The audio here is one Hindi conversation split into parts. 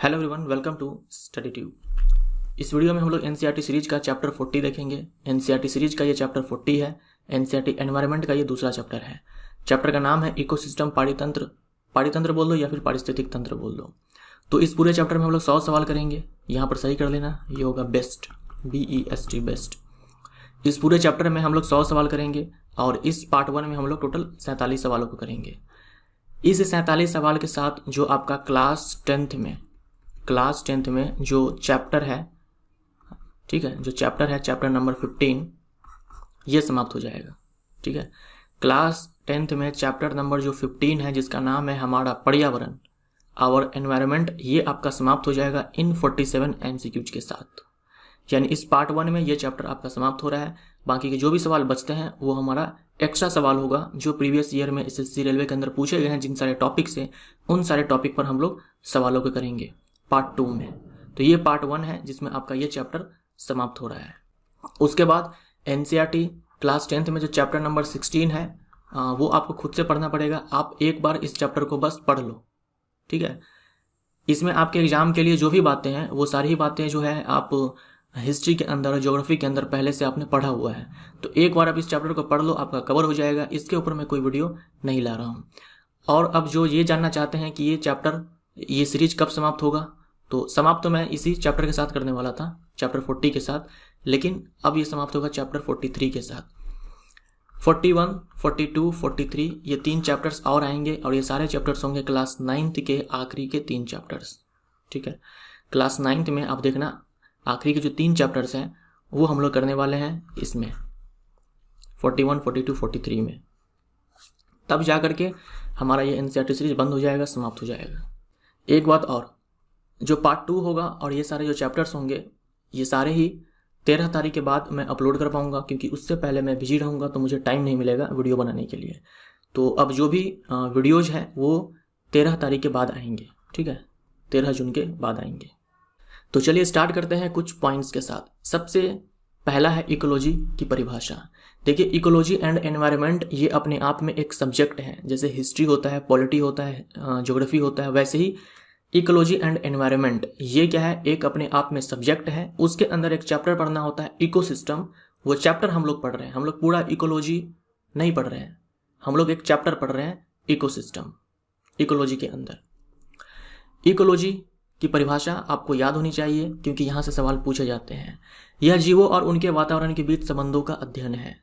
Hello everyone, welcome to Study Tube. इस वीडियो में हम लोग एनसीईआरटी सीरीज का चैप्टर 40 देखेंगे। एनसीईआरटी सीरीज का ये चैप्टर 40 है। एनसीईआरटी एनवायरनमेंट का ये दूसरा चैप्टर है। चैप्टर का नाम है इकोसिस्टम पारितंत्र बोल दो या फिर पारिस्थितिक तंत्र बोल दो। तो इस पूरे चैप्टर में हम लोग 100 सवाल करेंगे। यहाँ पर सही कर लेना, ये होगा बेस्ट, BEST बेस्ट। इस पूरे चैप्टर में हम लोग 100 सवाल करेंगे और इस पार्ट 1 में हम लोग टोटल 47 सवालों को करेंगे। इस 47 सवाल के साथ जो आपका क्लास टेंथ में जो चैप्टर है, ठीक है, जो चैप्टर है चैप्टर नंबर 15, ये समाप्त हो जाएगा। ठीक है, क्लास 10th में चैप्टर नंबर जो 15 है, जिसका नाम है हमारा पर्यावरण, आवर एनवायरनमेंट, ये आपका समाप्त हो जाएगा इन 47 MCQs के साथ। यानी इस पार्ट 1 में ये चैप्टर आपका समाप्त हो रहा है। बाकी के जो भी सवाल बचते हैं वो हमारा एक्स्ट्रा सवाल होगा, जो प्रीवियस ईयर में SSC रेलवे के अंदर पूछे गए हैं, जिन सारे टॉपिक से, उन सारे टॉपिक पर हम लोग सवालों को करेंगे पार्ट 2 में। तो ये पार्ट 1 है जिसमें आपका ये चैप्टर समाप्त हो रहा है। उसके बाद एनसीईआरटी क्लास 10th में जो चैप्टर नंबर 16 है, वो आपको खुद से पढ़ना पड़ेगा। आप एक बार इस चैप्टर को बस पढ़ लो, ठीक है। इसमें आपके एग्जाम के लिए जो भी बातें हैं, वो सारी ही बातें जो है आप हिस्ट्री के अंदर, ज्योग्राफी के अंदर पहले से आपने पढ़ा हुआ है। तो एक बार आप इस चैप्टर को पढ़ लो, आपका कवर हो जाएगा। इसके ऊपर मैं कोई वीडियो नहीं ला रहा हूँ। और अब जो ये जानना चाहते हैं कि ये सीरीज कब समाप्त होगा, तो समाप्त तो मैं इसी चैप्टर के साथ करने वाला था, चैप्टर 40 के साथ, लेकिन अब ये समाप्त होगा चैप्टर 43 के साथ। 41, 42, 43 ये 3 चैप्टर्स और आएंगे और ये सारे चैप्टर्स होंगे क्लास 9th के आखिरी के 3 चैप्टर्स। ठीक है, क्लास 9th में आप देखना आखिरी के जो 3 चैप्टर्स हैं वो हम लोग करने वाले हैं इसमें 41, 42, 43 में। तब जा करके हमारा ये एनसीईआरटी सीरीज बंद हो जाएगा, समाप्त हो जाएगा। एक बात और, जो पार्ट 2 होगा और ये सारे जो चैप्टर्स होंगे, ये सारे ही 13 तारीख के बाद मैं अपलोड कर पाऊंगा, क्योंकि उससे पहले मैं बिजी रहूँगा, तो मुझे टाइम नहीं मिलेगा वीडियो बनाने के लिए। तो अब जो भी वीडियोज़ हैं वो 13 तारीख के बाद आएंगे, ठीक है, 13 जून के बाद आएंगे। तो चलिए स्टार्ट करते हैं कुछ पॉइंट्स के साथ। सबसे पहला है इकोलॉजी की परिभाषा। देखिए, इकोलॉजी एंड एनवायरनमेंट ये अपने आप में एक सब्जेक्ट है। जैसे हिस्ट्री होता है, पॉलिटी होता है, ज्योग्राफी होता है, वैसे ही इकोलॉजी एंड एनवायरनमेंट ये क्या है, एक अपने आप में सब्जेक्ट है। उसके अंदर एक चैप्टर पढ़ना होता है इकोसिस्टम। वो चैप्टर हम लोग पढ़ रहे हैं, हम लोग पूरा इकोलॉजी नहीं पढ़ रहे हैं, हम लोग एक चैप्टर पढ़ रहे हैं इकोसिस्टम, इकोलॉजी के अंदर। इकोलॉजी की परिभाषा आपको याद होनी चाहिए, क्योंकि यहाँ से सवाल पूछे जाते हैं। यह जीवों और उनके वातावरण के बीच संबंधों का अध्ययन है।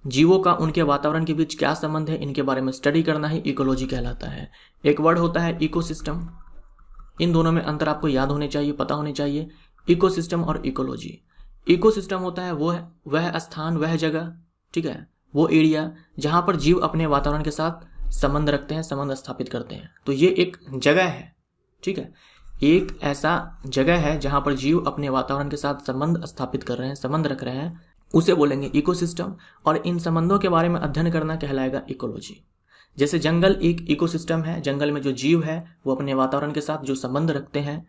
जीवों का उनके वातावरण के बीच क्या संबंध है, इनके बारे में स्टडी करना ही इकोलॉजी कहलाता है। एक वर्ड होता है इकोसिस्टम। इन दोनों में अंतर आपको याद होने चाहिए, पता होने चाहिए, इकोसिस्टम और इकोलॉजी। इकोसिस्टम होता है वह स्थान, वह जगह, ठीक है, वो एरिया जहाँ पर जीव अपने वातावरण के साथ संबंध रखते हैं, संबंध स्थापित करते हैं। तो ये एक जगह है, ठीक है, एक ऐसा जगह है जहाँ पर जीव अपने वातावरण के साथ संबंध स्थापित कर रहे हैं, संबंध रख रहे हैं, उसे बोलेंगे इकोसिस्टम। और इन संबंधों के बारे में अध्ययन करना कहलाएगा इकोलॉजी। जैसे जंगल एक इकोसिस्टम है, जंगल में जो जीव है वो अपने वातावरण के साथ जो संबंध रखते हैं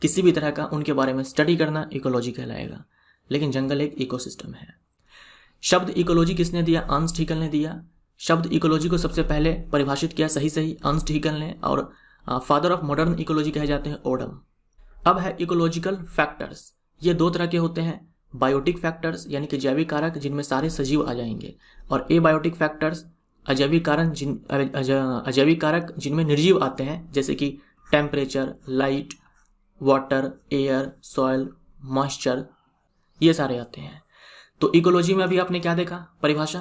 किसी भी तरह का, उनके बारे में स्टडी करना इकोलॉजी कहलाएगा। लेकिन जंगल एक इकोसिस्टम है। शब्द इकोलॉजी किसने दिया? अर्नस्ट हैकेल ने दिया। शब्द इकोलॉजी को सबसे पहले परिभाषित किया सही अर्नस्ट हैकेल ने, और फादर ऑफ मॉडर्न इकोलॉजी कहे जाते हैं ओडम। अब है इकोलॉजिकल फैक्टर्स। ये 2 तरह के होते हैं, बायोटिक फैक्टर्स यानी कि जैविक कारक जिनमें सारे सजीव आ जाएंगे, और एबायोटिक फैक्टर्स अजैविक कारक जिनमें निर्जीव आते हैं, जैसे कि temperature, light, water, air, soil, moisture, ये सारे आते हैं। तो इकोलॉजी में अभी आपने क्या देखा परिभाषा,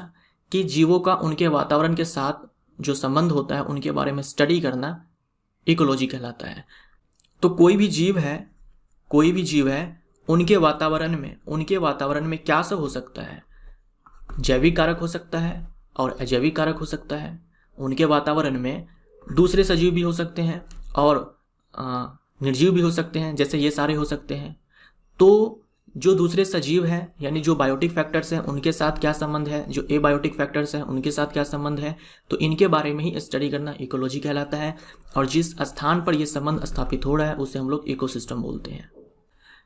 कि जीवों का उनके वातावरण के साथ जो संबंध होता है उनके बारे में स्टडी करना इकोलॉजी कहलाता है। तो कोई भी जीव है उनके वातावरण में क्या सब हो सकता है? जैविक कारक हो सकता है और अजैविक कारक हो सकता है। उनके वातावरण में दूसरे सजीव भी हो सकते हैं और निर्जीव भी हो सकते हैं, जैसे ये सारे हो सकते हैं। तो जो दूसरे सजीव हैं यानी जो बायोटिक फैक्टर्स हैं उनके साथ क्या संबंध है, जो एबायोटिक फैक्टर्स हैं उनके साथ क्या संबंध है, तो इनके बारे में ही स्टडी करना इकोलॉजी कहलाता है। और जिस स्थान पर यह संबंध स्थापित हो रहा है उसे हम लोग इकोसिस्टम बोलते हैं।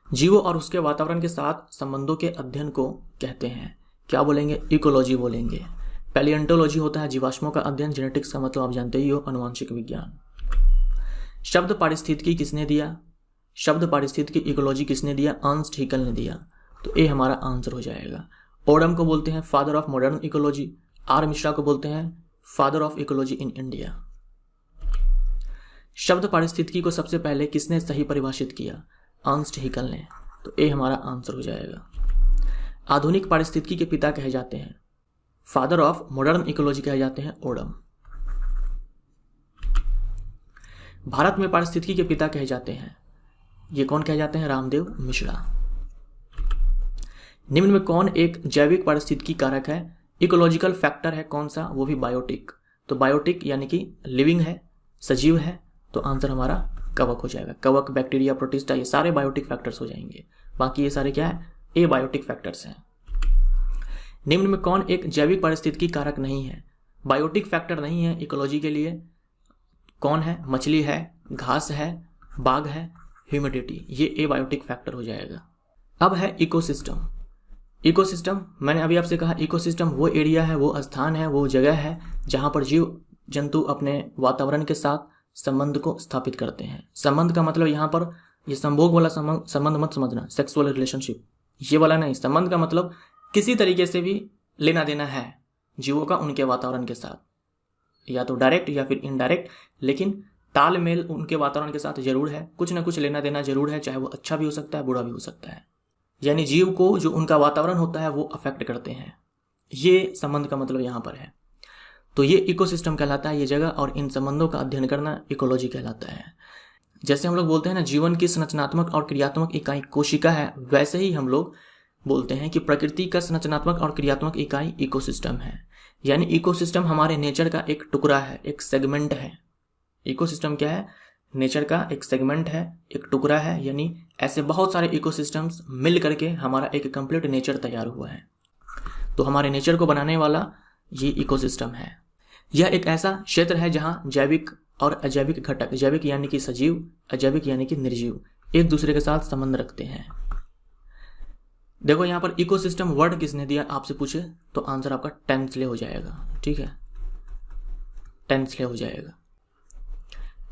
जीवों और उसके वातावरण के साथ संबंधों के अध्ययन को कहते हैं, क्या बोलेंगे? इकोलॉजी बोलेंगे। पैलियोंटोलॉजी होता है जीवाश्मों का अध्ययन, जेनेटिक्स का मतलब आप जानते ही हो, आनुवंशिक विज्ञान। शब्द पारिस्थितिकी किसने दिया? शब्द पारिस्थितिकी इकोलॉजी किसने दिया? अर्नस्ट हैकेल ने दिया। तो ए हमारा आंसर हो जाएगा। ओडम को बोलते हैं father of modern ecology, R Mishra को बोलते हैं father of ecology in India. शब्द पारिस्थितिकी को सबसे पहले किसने सही परिभाषित किया? अर्नस्ट हैकेल ने। तो ए हमारा आंसर हो जाएगा। आधुनिक पारिस्थितिकी के पिता कहे जाते हैं, फादर ऑफ मॉडर्न इकोलॉजी कहे जाते हैं ओडम। भारत में पारिस्थितिकी के पिता कहे जाते हैं, ये कौन कहे जाते हैं? रामदेव मिश्रा। निम्न में कौन एक जैविक पारिस्थितिकी कारक है? इकोलॉजिकल फैक्टर है कौन सा? वो भी बायोटिक। तो बायोटिक यानी कि लिविंग है, सजीव है, तो आंसर हमारा कवक हो जाएगा। कवक, बैक्टीरिया, प्रोटिस्टा, ये सारे बायोटिक फैक्टर्स हो जाएंगे। बाकी ये सारे क्या है? ए बायोटिक फैक्टर्स हैं। निम्न में कौन एक जैविक पारिस्थितिकी कारक नहीं है? बायोटिक फैक्टर नहीं है इकोलॉजी के लिए। कौन है? मछली है, घास है, बाघ है, ह्यूमिडिटी, ये ए बायोटिक फैक्टर हो जाएगा। अब है इकोसिस्टम। इकोसिस्टम मैंने अभी आपसे कहा, इकोसिस्टम वो एरिया है, वो स्थान है, वो जगह है जहां पर जीव जंतु अपने वातावरण के साथ संबंध को स्थापित करते हैं। संबंध का मतलब यहाँ पर ये संभोग वाला संबंध मत समझना, सेक्सुअल रिलेशनशिप, ये वाला नहीं। संबंध का मतलब किसी तरीके से भी लेना देना है जीवों का उनके वातावरण के साथ, या तो डायरेक्ट या फिर इनडायरेक्ट, लेकिन तालमेल उनके वातावरण के साथ जरूर है, कुछ ना कुछ लेना देना जरूर है, चाहे वो अच्छा भी हो सकता है, बुरा भी हो सकता है। यानी जीव को जो उनका वातावरण होता है वो अफेक्ट करते हैं, ये संबंध का मतलब यहाँ पर है। तो ये इकोसिस्टम कहलाता है, ये जगह, और इन संबंधों का अध्ययन करना इकोलॉजी कहलाता है। जैसे हम लोग बोलते हैं ना जीवन की संरचनात्मक और क्रियात्मक इकाई कोशिका है, वैसे ही हम लोग बोलते हैं कि प्रकृति का संरचनात्मक और क्रियात्मक इकाई इकोसिस्टम है। यानी इकोसिस्टम हमारे नेचर का एक टुकड़ा है, एक सेगमेंट है। इकोसिस्टम क्या है? नेचर का एक सेगमेंट है, एक टुकड़ा है। यानी ऐसे बहुत सारे इकोसिस्टम्स मिल करके हमारा एक कंप्लीट नेचर तैयार हुआ है। तो हमारे नेचर को बनाने वाला ये इकोसिस्टम है। यह एक ऐसा क्षेत्र है जहां जैविक और अजैविक घटक, जैविक यानी कि सजीव, अजैविक यानी कि निर्जीव, एक दूसरे के साथ संबंध रखते हैं। देखो यहाँ पर इकोसिस्टम वर्ड किसने दिया आपसे पूछे तो आंसर आपका टेंसले हो जाएगा। ठीक है, टेंसले हो जाएगा।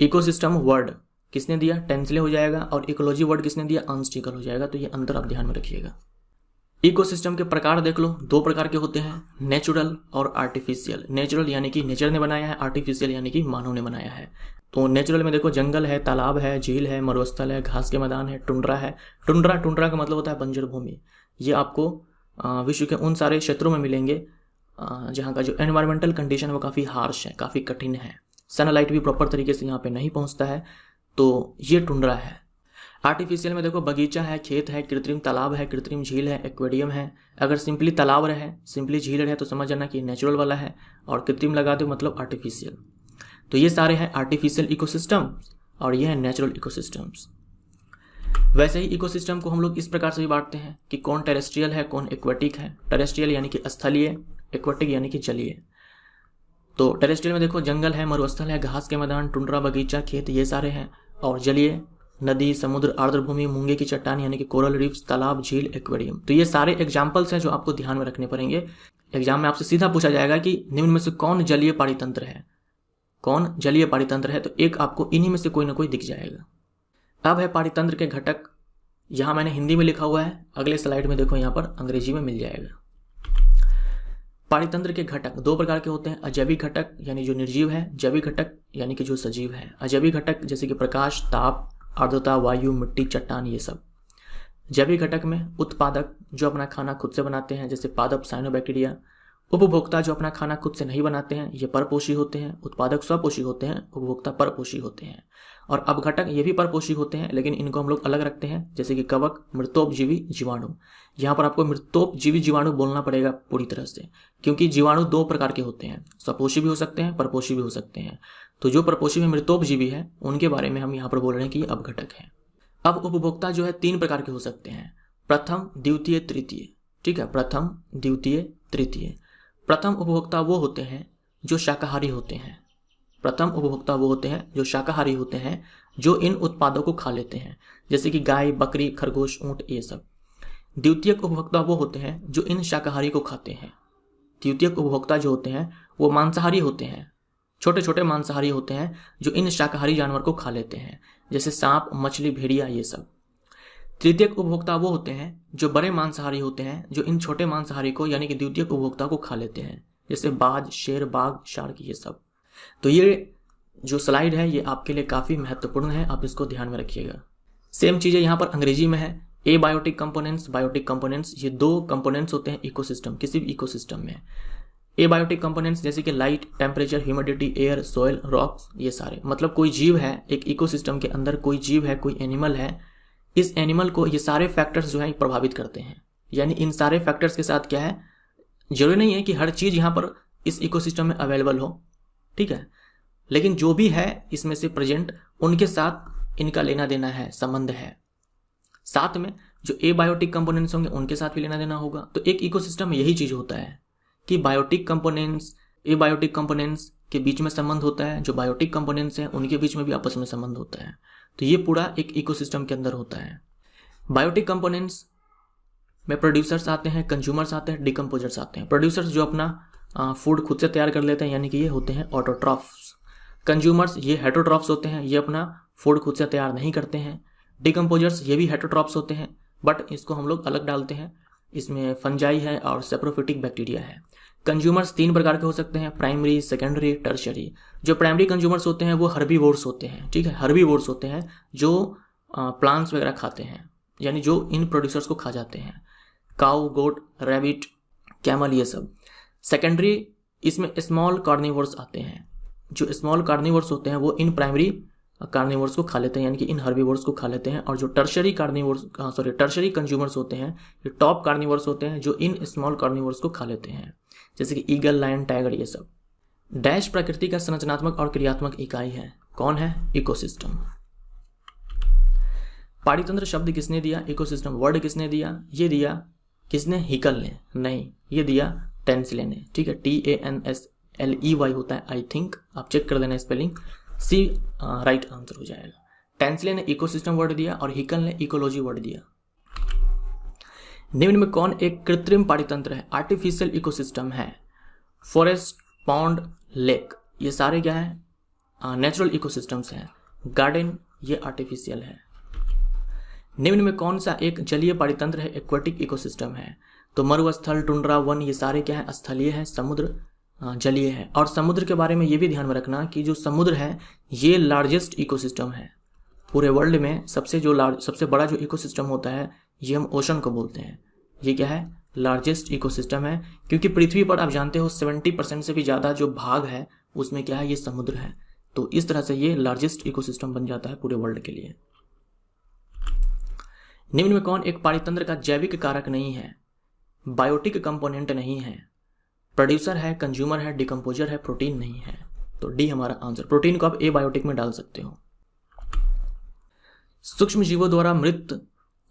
इकोसिस्टम वर्ड किसने दिया? टेंसले हो जाएगा। और इकोलॉजी वर्ड किसने दिया? अर्नस्ट हैकेल हो जाएगा। तो ये अंतर आप ध्यान में रखिएगा। इकोसिस्टम के प्रकार देख लो, दो प्रकार के होते हैं, नेचुरल और आर्टिफिशियल। नेचुरल यानी कि नेचर ने बनाया है, आर्टिफिशियल यानी कि मानव ने बनाया है। तो नेचुरल में देखो जंगल है, तालाब है, झील है, मरुस्थल है, घास के मैदान है, टुंड्रा है। टुंड्रा का मतलब होता है बंजर भूमि। ये आपको विश्व के उन सारे क्षेत्रों में मिलेंगे जहाँ का जो एनवायरमेंटल कंडीशन है वो काफ़ी हार्श है, काफ़ी कठिन है, सनलाइट भी प्रॉपर तरीके से यहाँ पे नहीं पहुँचता है, तो ये टुंड्रा है। आर्टिफिशियल में देखो बगीचा है, खेत है, कृत्रिम तालाब है, कृत्रिम झील है, एक्वेरियम है। अगर सिंपली तालाब रहे, सिंपली झील रहे तो समझ जाना कि नेचुरल वाला है, और कृत्रिम लगा दो मतलब आर्टिफिशियल। तो ये सारे हैं आर्टिफिशियल इकोसिस्टम और ये है नेचुरल इकोसिस्टम्स। वैसे ही इकोसिस्टम को हम लोग इस प्रकार से भी बांटते हैं कि कौन टेरेस्ट्रियल है, कौन एक्वेटिक है। टेरेस्ट्रियल यानी कि स्थलीय, एक्वेटिक यानी कि जलीय। तो टेरेस्ट्रियल में देखो जंगल है, मरुस्थल है, घास के मैदान, टुंड्रा, बगीचा, खेत, ये सारे हैं। और जलीय नदी, समुद्र, आर्द्रभूमि, मूंगे की चट्टान यानी कि कोरल रीफ्स, तालाब, झील, एक्वेरियम। तो ये सारे एग्जाम्पल्स हैं जो आपको ध्यान में रखने पड़ेंगे। एग्जाम में आपसे सीधा पूछा जाएगा कि निम्न में से कौन जलीय पारितंत्र है, कौन जलीय पारितंत्र है, तो एक आपको इन्हीं में से कोई ना कोई दिख जाएगा। अब है पारितंत्र के घटक। यहाँ मैंने हिंदी में लिखा हुआ है, अगले स्लाइड में देखो यहाँ पर अंग्रेजी में मिल जाएगा। पारितंत्र के घटक दो प्रकार के होते हैं, अजैविक घटक यानी जो निर्जीव है, जैविक घटक यानी कि जो सजीव है। अजैविक घटक जैसे कि प्रकाश, ताप, आर्द्रता, वायु, मिट्टी, चट्टान, ये सब। जैविक घटक में उत्पादक जो अपना खाना खुद से बनाते हैं जैसे पादप, साइनोबैक्टीरिया। उपभोक्ता जो अपना खाना खुद से नहीं बनाते हैं, ये परपोषी होते हैं। उत्पादक स्वपोषी होते हैं, उपभोक्ता परपोषी होते हैं। और अपघटक ये भी परपोषी होते हैं, लेकिन इनको हम लोग अलग रखते हैं, जैसे कि कवक, मृतोपजीवी जीवाणु। यहाँ पर आपको मृतोपजीवी जीवाणु बोलना पड़ेगा पूरी तरह से, क्योंकि जीवाणु दो प्रकार के होते हैं, स्वपोषी भी हो सकते हैं, परपोषी भी हो सकते हैं। तो जो परपोषी में मृतोपजीवी है उनके बारे में हम यहाँ पर बोल रहे हैं कि ये अपघटक है। अब उपभोक्ता जो है तीन प्रकार के हो सकते हैं, प्रथम, द्वितीय, तृतीय। ठीक है, प्रथम, द्वितीय, तृतीय। प्रथम उपभोक्ता वो होते हैं जो शाकाहारी होते हैं। प्रथम उपभोक्ता वो होते हैं जो शाकाहारी होते हैं, जो इन उत्पादों को खा लेते हैं, जैसे कि गाय, बकरी, खरगोश, ऊंट, ये सब। द्वितीयक उपभोक्ता वो होते हैं जो इन शाकाहारी को खाते हैं। द्वितीयक उपभोक्ता जो होते हैं वो मांसाहारी होते हैं, छोटे छोटे मांसाहारी होते हैं जो इन शाकाहारी जानवर को खा लेते हैं। जैसे सांप, मछली, भेड़िया, ये सब। तृतीयक उपभोक्ता वो होते हैं जो बड़े मांसाहारी होते हैं, जो इन छोटे मांसाहारी को यानी कि द्वितीयक उपभोक्ता को खा लेते हैं, जैसे बाज, शेर, बाघ, शार्क, ये सब। तो ये जो स्लाइड है ये आपके लिए काफ़ी महत्वपूर्ण है, आप इसको ध्यान में रखिएगा। सेम चीज़ें यहाँ पर अंग्रेजी में है। एबायोटिक कंपोनेंट्स, बायोटिक कंपोनेंट्स, ये दो कंपोनेंट्स होते हैं इकोसिस्टम, किसी भी इकोसिस्टम में। एबायोटिक कंपोनेंट्स जैसे कि light, temperature, humidity, air, soil, rocks, ये सारे। मतलब कोई जीव है एक इकोसिस्टम के अंदर, कोई जीव है, कोई एनिमल है, इस एनिमल को ये सारे फैक्टर्स जो है प्रभावित करते हैं। यानी इन सारे फैक्टर्स के साथ क्या है, जरूरी नहीं है कि हर चीज़ यहाँ पर इस इकोसिस्टम में अवेलेबल हो, ठीक है, लेकिन जो भी है इसमें से प्रेजेंट, उनके साथ इनका लेना देना है, संबंध है। साथ में जो एबायोटिक कंपोनेंट्स होंगे उनके साथ भी लेना देना होगा। तो एक इकोसिस्टम में यही चीज़ होता है कि बायोटिक कंपोनेंट्स, एबायोटिक कंपोनेंट्स के बीच में संबंध होता है, जो बायोटिक कंपोनेंट्स हैं उनके बीच में भी आपस में संबंध होता है। तो ये पूरा एक इकोसिस्टम के अंदर होता है। बायोटिक कंपोनेंट्स में प्रोड्यूसर्स आते हैं, कंज्यूमर्स आते हैं, डिकम्पोजर्स आते हैं। प्रोड्यूसर्स जो अपना फूड खुद से तैयार कर लेते हैं, यानी कि ये होते हैं ऑटोट्रॉफ्स। कंज्यूमर्स ये हेटरोट्रॉफ्स होते हैं, ये अपना फूड खुद से तैयार नहीं करते हैं। डिकम्पोजर्स ये भी हेटरोट्रॉफ्स होते हैं, बट इसको हम लोग अलग डालते हैं, इसमें फंजाई है और सेप्रोफिटिक बैक्टीरिया है। कंज्यूमर्स 3 प्रकार के हो सकते हैं, प्राइमरी, सेकेंडरी, टर्शियरी। जो प्राइमरी कंज्यूमर्स होते हैं वो हर्बीवोर्स होते हैं, ठीक है, हर्बीवोर्स होते हैं जो प्लांट्स वगैरह खाते हैं, यानी जो इन प्रोड्यूसर्स को खा जाते हैं, काऊ, गोट, रैबिट, कैमल, ये सब। सेकेंडरी, इसमें स्मॉल कार्निवोर्स आते हैं। जो स्मॉल कार्निवोर्स होते हैं वो इन प्राइमरी कार्निवोर्स को खा लेते हैं, यानी कि इन हर्बीवोर्स को खा लेते हैं। और जो टर्शरी कंज्यूमर्स होते हैं, ये टॉप कार्निवोर्स होते हैं जो इन स्मॉल कार्निवोर्स को खा लेते हैं, जैसे कि ईगल, लायन, टाइगर, ये सब। डैश प्रकृति का संरचनात्मक और क्रियात्मक इकाई है। कौन है? इकोसिस्टम। पारितंत्र शब्द किसने दिया? इकोसिस्टम वर्ड किसने दिया? ये दिया किसने? हिकल ने। नहीं, ये दिया टेंसले ने, ठीक है, TANSLEY होता है, आई थिंक, आप चेक कर देना स्पेलिंग, सी राइट आंसर हो जाएगा। टेंसले ने इकोसिस्टम वर्ड दिया और हिकल ने इकोलॉजी वर्ड दिया। निम्न में कौन एक कृत्रिम पारितंत्र है? आर्टिफिशियल इकोसिस्टम है। फॉरेस्ट, पॉन्ड, लेक, ये सारे क्या है? नेचुरल इकोसिस्टम्स हैं। गार्डन ये आर्टिफिशियल है। निम्न में कौन सा एक जलीय पारितंत्र है? एक्वेटिक इकोसिस्टम है। तो मरुस्थल, टुंड्रा, वन, ये सारे क्या है? स्थलीय है। समुद्र जलीय है। और समुद्र के बारे में ये भी ध्यान में रखना कि जो समुद्र है ये लार्जेस्ट इकोसिस्टम है पूरे वर्ल्ड में। सबसे बड़ा जो इकोसिस्टम होता है ये हम ओशन को बोलते हैं। ये क्या है? लार्जेस्ट इकोसिस्टम है, क्योंकि पृथ्वी पर आप जानते हो 70% से भी ज़्यादा जो भाग है उसमें क्या है? ये समुद्र है। तो इस तरह से ये लार्जेस्ट इकोसिस्टम बन जाता है पूरे वर्ल्ड के लिए। निम्न में कौन एक पारितंत्र का जैविक कारक नहीं है? बायोटिक कंपोनेंट नहीं है। प्रोड्यूसर है, कंज्यूमर है, डिकम्पोजर है, प्रोटीन नहीं है। तो डी हमारा आंसर। प्रोटीन को आप एबायोटिक में डाल सकते हो। सूक्ष्म जीवों द्वारा मृत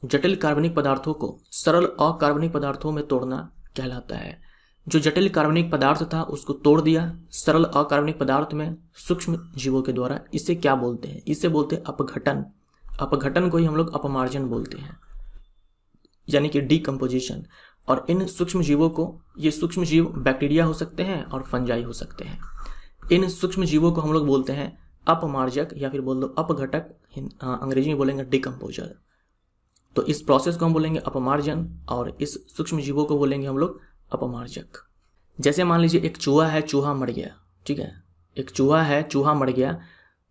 जटिल कार्बनिक पदार्थों को सरल अकार्बनिक पदार्थों में तोड़ना कहलाता है। जो जटिल कार्बनिक पदार्थ था उसको तोड़ दिया सरल अकार्बनिक पदार्थ में सूक्ष्म जीवों के द्वारा। इसे क्या बोलते हैं? इसे बोलते हैं अपघटन। अपघटन को ही हम लोग अपमार्जन बोलते हैं, यानी कि डीकम्पोजिशन। और इन सूक्ष्म जीवों को, ये सूक्ष्म जीव बैक्टीरिया हो सकते हैं और फंजाई हो सकते हैं। इन सूक्ष्म जीवों को हम लोग बोलते हैं अपमार्जक या फिर बोल दो अपघटक, अंग्रेजी में बोलेंगे डिकम्पोजर। तो इस प्रोसेस को हम बोलेंगे अपमार्जन और इस सूक्ष्म जीवों को बोलेंगे हम लोग अपमार्जक। जैसे मान लीजिए एक चूहा है, चूहा मर गया, ठीक है, एक चूहा है, चूहा मर गया,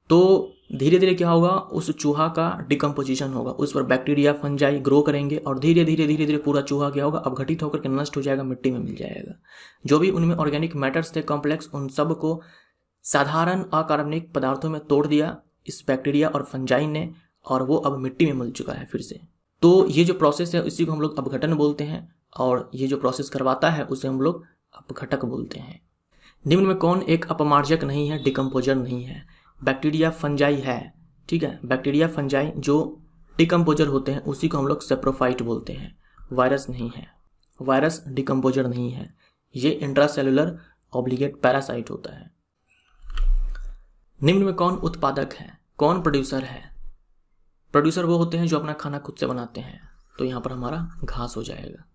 तो धीरे धीरे क्या होगा? उस चूहा का डिकम्पोजिशन होगा, उस पर बैक्टीरिया, फंजाई ग्रो करेंगे और धीरे धीरे पूरा चूहा क्या होगा? अपघटित होकर के नष्ट हो जाएगा, मिट्टी में मिल जाएगा। जो भी उनमें ऑर्गेनिक मैटर्स थे कॉम्प्लेक्स, उन सब को साधारण अकार्बनिक पदार्थों में तोड़ दिया इस बैक्टीरिया और फंजाई ने, और वो अब मिट्टी में मिल चुका है फिर से। तो ये जो प्रोसेस है इसी को हम लोग अपघटन बोलते हैं, और ये जो प्रोसेस करवाता है उसे हम लोग अपघटक बोलते हैं। निम्न में कौन एक अपमार्जक नहीं है, डिकम्पोजर नहीं है? बैक्टीरिया, फंजाई है, ठीक है, बैक्टीरिया, फंजाई जो डिकम्पोजर होते हैं उसी को हम लोग सेप्रोफाइट बोलते हैं। वायरस नहीं है, वायरस डिकम्पोजर नहीं है, ये इंट्रासेलुलर ऑब्लिगेट पैरासाइट होता है। निम्न में कौन उत्पादक है? कौन प्रोड्यूसर है? प्रोड्यूसर वो होते हैं जो अपना खाना खुद से बनाते हैं। तो यहां पर हमारा घास हो जाएगा।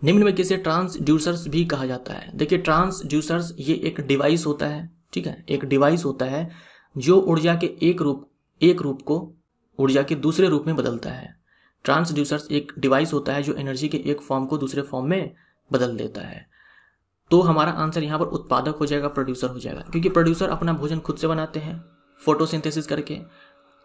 निम्न में किसे ट्रांसड्यूसर्स भी कहा जाता है? देखिए ट्रांसड्यूसर्स ये एक डिवाइस होता है, ठीक है, एक डिवाइस होता है जो ऊर्जा के एक रूप को ऊर्जा के दूसरे रूप में बदलता है। ट्रांसड्यूसर्स एक डिवाइस होता है जो एनर्जी के एक फॉर्म को दूसरे फॉर्म में बदल देता है। तो हमारा आंसर यहाँ पर उत्पादक हो जाएगा, प्रोड्यूसर हो जाएगा, क्योंकि प्रोड्यूसर अपना भोजन खुद से बनाते हैं फोटोसिंथेसिस करके।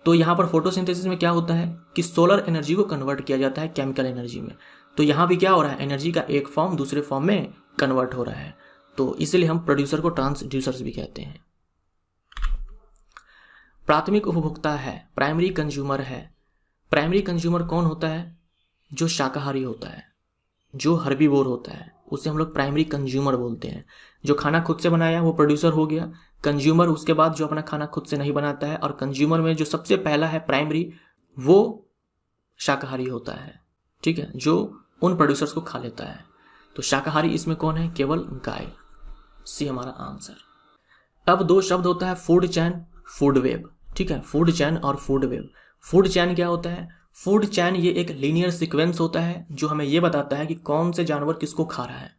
तो यहाँ पर फोटोसिंथेसिस में क्या होता है कि सोलर एनर्जी को कन्वर्ट किया जाता है केमिकल एनर्जी में। तो यहाँ भी क्या हो रहा है, एनर्जी का एक फॉर्म दूसरे फॉर्म में कन्वर्ट हो रहा है। तो इसलिए हम प्रोड्यूसर को ट्रांसड्यूसर्स भी कहते हैं। प्राथमिक उपभोक्ता है, प्राइमरी कंज्यूमर है। प्राइमरी कंज्यूमर कौन होता है? जो शाकाहारी होता है, जो हर्बीवोर होता है, उसे हम लोग प्राइमरी कंज्यूमर बोलते हैं। जो खाना खुद से बनाया वो प्रोड्यूसर हो गया। कंज्यूमर उसके बाद जो अपना खाना खुद से नहीं बनाता है, और कंज्यूमर में जो सबसे पहला है प्राइमरी, वो शाकाहारी होता है, ठीक है, जो उन प्रोड्यूसर्स को खा लेता है। तो शाकाहारी इसमें कौन है? केवल गाय। सी हमारा आंसर। अब दो शब्द होता है फूड चैन, फूड वेब, ठीक है, फूड चैन और फूड वेब। फूड चैन क्या होता है? फूड चैन ये एक लीनियर सीक्वेंस होता है जो हमें ये बताता है कि कौन से जानवर किसको खा रहा है।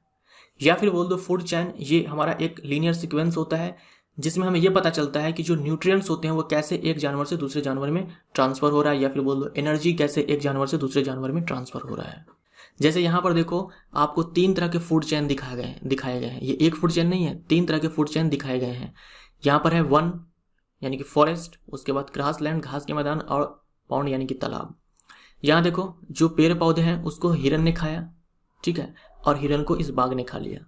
या फिर बोल दो फूड चैन ये हमारा एक लीनियर सीक्वेंस होता है जिसमें हमें ये पता चलता है कि जो न्यूट्रिएंट्स होते हैं वो कैसे एक जानवर से दूसरे जानवर में ट्रांसफर हो रहा है। या फिर बोल दो एनर्जी कैसे एक जानवर से दूसरे जानवर में ट्रांसफर हो रहा है। जैसे यहाँ पर देखो आपको 3 तरह के फूड चैन दिखाए गए हैं। ये एक फूड चैन नहीं है, 3 तरह के फूड चैन दिखाए गए हैं। यहाँ पर है वन यानी कि फॉरेस्ट, उसके बाद ग्रास लैंड घास के मैदान, और पॉन्ड यानी कि तालाब। यहाँ देखो जो पेड़ पौधे हैं उसको हिरन ने खाया, ठीक है, और हिरन को इस बाघ ने खा लिया।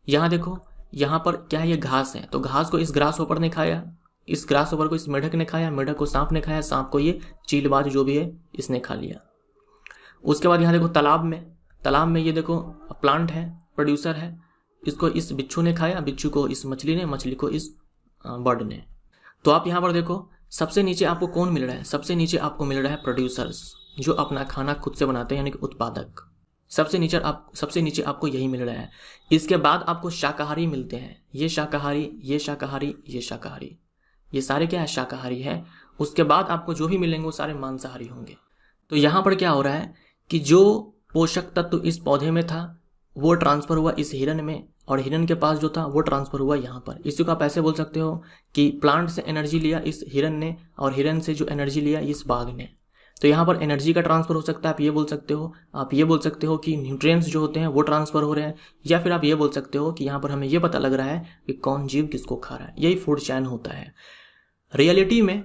यहाँ देखो यहाँ पर क्या है, ये घास है, तो घास को इस ग्रास होपर ने खाया, इस ग्रास होपर को इस मेढक ने खाया, मेढक को सांप ने खाया, सांप को ये चीलबाज जो भी है इसने खा लिया। उसके बाद यहाँ देखो तालाब में ये देखो प्लांट है, प्रोड्यूसर है, इसको इस बिच्छू ने खाया, बिच्छू को इस मछली ने, मछली को इस बर्ड ने। तो आप यहाँ पर देखो सबसे नीचे आपको कौन मिल रहा है? सबसे नीचे आपको मिल रहा है प्रोड्यूसर्स, जो अपना खाना खुद से बनाते हैं, यानी कि उत्पादक। सबसे नीचे आपको यही मिल रहा है। इसके बाद आपको शाकाहारी मिलते हैं, ये शाकाहारी, ये शाकाहारी, ये शाकाहारी, ये सारे क्या है? शाकाहारी है। उसके बाद आपको जो भी मिलेंगे वो सारे मांसाहारी होंगे। तो यहाँ पर क्या हो रहा है कि जो पोषक तत्व इस पौधे में था वो ट्रांसफर हुआ इस हिरन में, और हिरन के पास जो था वो ट्रांसफर हुआ यहाँ पर। इसी को आप ऐसे बोल सकते हो कि प्लांट से एनर्जी लिया इस हिरन ने, और हिरन से जो एनर्जी लिया इस बाघ ने। तो यहाँ पर एनर्जी का ट्रांसफर हो सकता है, आप ये बोल सकते हो कि न्यूट्रिएंट्स जो होते हैं वो ट्रांसफर हो रहे हैं। या फिर आप ये बोल सकते हो कि यहाँ पर हमें ये पता लग रहा है कि कौन जीव किसको खा रहा है। यही फूड चैन होता है। रियलिटी में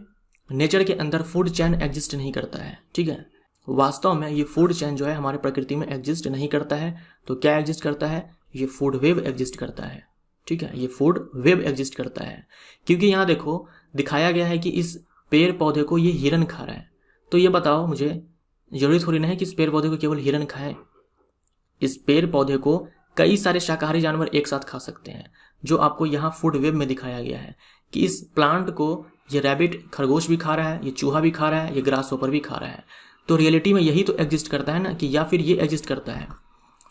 नेचर के अंदर फूड चैन एग्जिस्ट नहीं करता है, ठीक है। वास्तव में ये फूड चैन जो है हमारे प्रकृति में एग्जिस्ट नहीं करता है। तो क्या एग्जिस्ट करता है? ये फूड वेब एग्जिस्ट करता है, ठीक है, ये फूड वेब एग्जिस्ट करता है। क्योंकि यहाँ देखो दिखाया गया है कि इस पेड़ पौधे को ये हिरन खा रहा है। तो ये बताओ मुझे, जरूरी थोड़ी ना है कि इस पेड़ पौधे को केवल हिरन खाए। इस पेड़ पौधे को कई सारे शाकाहारी जानवर एक साथ खा सकते हैं, जो आपको यहाँ फूड वेब में दिखाया गया है कि इस प्लांट को ये रैबिट, खरगोश भी खा रहा है, ये चूहा भी खा रहा है, ये ग्रास होपर भी खा रहा है। तो रियलिटी में यही तो एग्जिस्ट करता है ना, कि या फिर ये एग्जिस्ट करता है।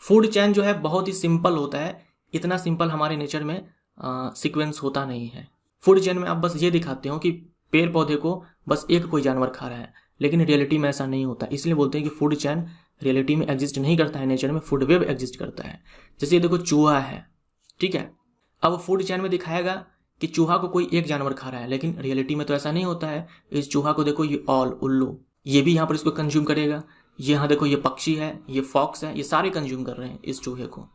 फूड चैन जो है बहुत ही सिंपल होता है, इतना सिंपल हमारे नेचर में सीक्वेंस होता नहीं है। फूड चैन में आप बस ये दिखाते हो कि पेड़ पौधे को बस एक कोई जानवर खा रहा है, लेकिन रियलिटी में ऐसा नहीं होता। इसलिए बोलते हैं कि फूड चैन रियलिटी में एग्जिस्ट नहीं करता है, नेचर में फूड वेब एग्जिस्ट करता है। जैसे ये देखो चूहा है, ठीक है, अब फूड चैन में दिखाएगा कि चूहा को कोई एक जानवर खा रहा है, लेकिन रियलिटी में तो ऐसा नहीं होता है। इस चूहा को देखो ये उल्लू, ये भी यहाँ पर इसको कंज्यूम करेगा। यहाँ देखो ये पक्षी है, ये फॉक्स है, ये सारे कंज्यूम कर रहे हैं इस चूहे को।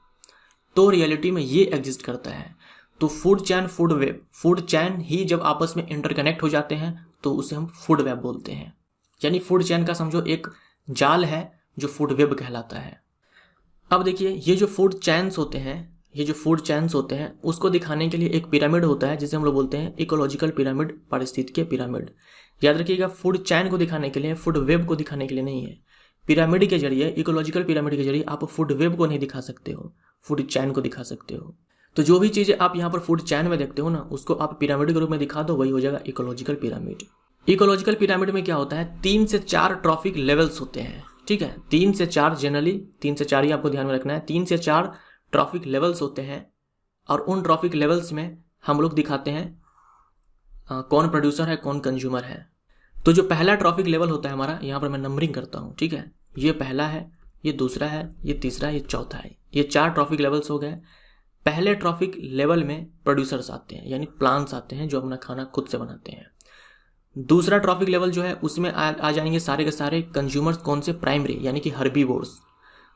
तो रियलिटी में ये एग्जिस्ट करता है। तो food chain, food web, food chain ही जब आपस में इंटरकनेक्ट हो जाते हैं तो उसे हम फूड वेब बोलते हैं। यानी फूड चैन का समझो एक जाल है जो फूड वेब कहलाता है। अब देखिए ये जो फूड चैन्स होते हैं उसको दिखाने के लिए एक पिरामिड होता है जिसे हम लोग बोलते हैं इकोलॉजिकल पिरामिड, पारिस्थितिकीय पिरामिड। याद रखिएगा फूड चैन को दिखाने के लिए, फूड वेब को दिखाने के लिए नहीं है। पिरामिड के जरिए, इकोलॉजिकल पिरामिड के जरिए आप फूड वेब को नहीं दिखा सकते हो, फूड चैन को दिखा सकते हो। तो जो भी चीजें आप यहाँ पर फूड चैन में देखते हो ना, उसको आप पिरामिड के रूप में दिखा दो, वही हो जाएगा इकोलॉजिकल पिरामिड। इकोलॉजिकल पिरामिड में क्या होता है, 3 से 4 ट्रॉफिक लेवल्स होते हैं, ठीक है, 3 से 4 जनरली, 3 से 4 ही आपको ध्यान में रखना है। 3 से 4 ट्रॉफिक लेवल्स होते हैं, और उन ट्रॉफिक लेवल्स में हम लोग दिखाते हैं कौन प्रोड्यूसर है, कौन कंज्यूमर है। तो जो पहला ट्रॉफिक लेवल होता है हमारा, यहाँ पर मैं नंबरिंग करता हूँ, ठीक है, ये पहला है, ये दूसरा है, ये तीसरा है, ये चौथा है। ये 4 ट्रॉफिक लेवल्स हो गए। पहले ट्रॉफिक लेवल में प्रोड्यूसर्स आते हैं, यानी प्लांट्स आते हैं जो अपना खाना खुद से बनाते हैं। दूसरा ट्रॉफिक लेवल जो है उसमें आ जाएंगे सारे के सारे कंज्यूमर्स, कौन से, प्राइमरी यानी कि हर्बीवोर्स,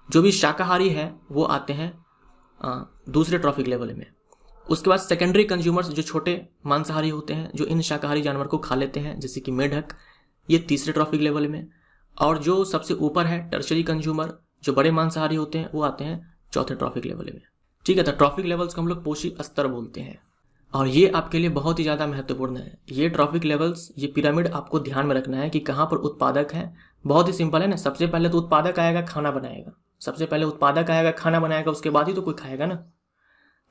जो भी शाकाहारी है वो आते हैं दूसरे ट्रॉफिक लेवल में। उसके बाद सेकेंडरी कंज्यूमर्स जो छोटे मांसाहारी होते हैं, जो इन शाकाहारी जानवर को खा लेते हैं, जैसे कि मेढक, ये तीसरे ट्रॉफिक लेवल में। और जो सबसे ऊपर है टर्शरी कंज्यूमर, जो बड़े मांसाहारी होते हैं, वो आते हैं चौथे ट्रॉफिक लेवल में। ठीक है, तो ट्रॉफिक लेवल्स को हम लोग पोषी स्तर बोलते हैं, और ये आपके लिए बहुत ही ज़्यादा महत्वपूर्ण है। ये ट्रॉफिक लेवल्स, ये पिरामिड आपको ध्यान में रखना है कि कहाँ पर उत्पादक है। बहुत ही सिंपल है ना, सबसे पहले तो उत्पादक आएगा, खाना बनाएगा। सबसे पहले उत्पादक आएगा, खाना बनाएगा, उसके बाद ही तो कोई खाएगा ना।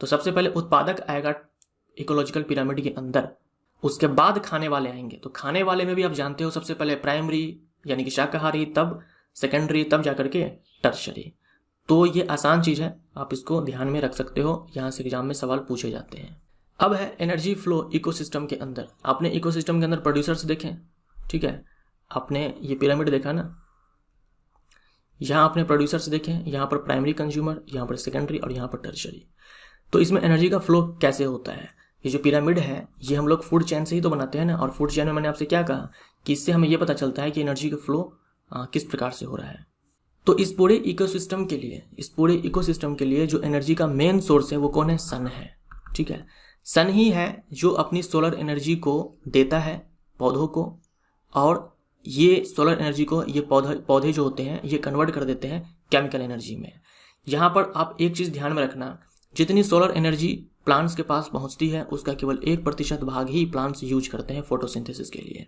तो सबसे पहले उत्पादक आएगा इकोलॉजिकल पिरामिड के अंदर, उसके बाद खाने वाले आएंगे। तो खाने वाले में भी आप जानते हो सबसे पहले प्राइमरी यानी कि शाकाहारी, तब सेकेंडरी, तब जाकर के टर्शरी। तो ये आसान चीज़ है, आप इसको ध्यान में रख सकते हो, यहाँ से एग्जाम में सवाल पूछे जाते हैं। अब है एनर्जी फ्लो इकोसिस्टम के अंदर। आपने इकोसिस्टम के अंदर प्रोड्यूसर्स देखे, ठीक है, आपने ये पिरामिड देखा ना, यहाँ आपने प्रोड्यूसर्स देखे, यहाँ पर प्राइमरी कंज्यूमर, यहाँ पर सेकेंडरी और यहाँ पर टर्शरी। तो इसमें एनर्जी का फ्लो कैसे होता है? ये जो पिरामिड है ये हम लोग फूड चेन से ही तो बनाते हैं ना, और फूड चेन में मैंने आपसे क्या कहा कि इससे हमें ये पता चलता है कि एनर्जी का फ्लो किस प्रकार से हो रहा है। तो इस पूरे इकोसिस्टम के लिए जो एनर्जी का मेन सोर्स है वो कौन है? सन है। ठीक है, सन ही है जो अपनी सोलर एनर्जी को देता है पौधों को, और ये सोलर एनर्जी को ये पौधे जो होते हैं ये कन्वर्ट कर देते हैं केमिकल एनर्जी में। यहाँ पर आप एक चीज़ ध्यान में रखना, जितनी सोलर एनर्जी प्लांट्स के पास पहुँचती है उसका केवल 1% भाग ही प्लांट्स यूज करते हैं फोटोसिंथेसिस के लिए।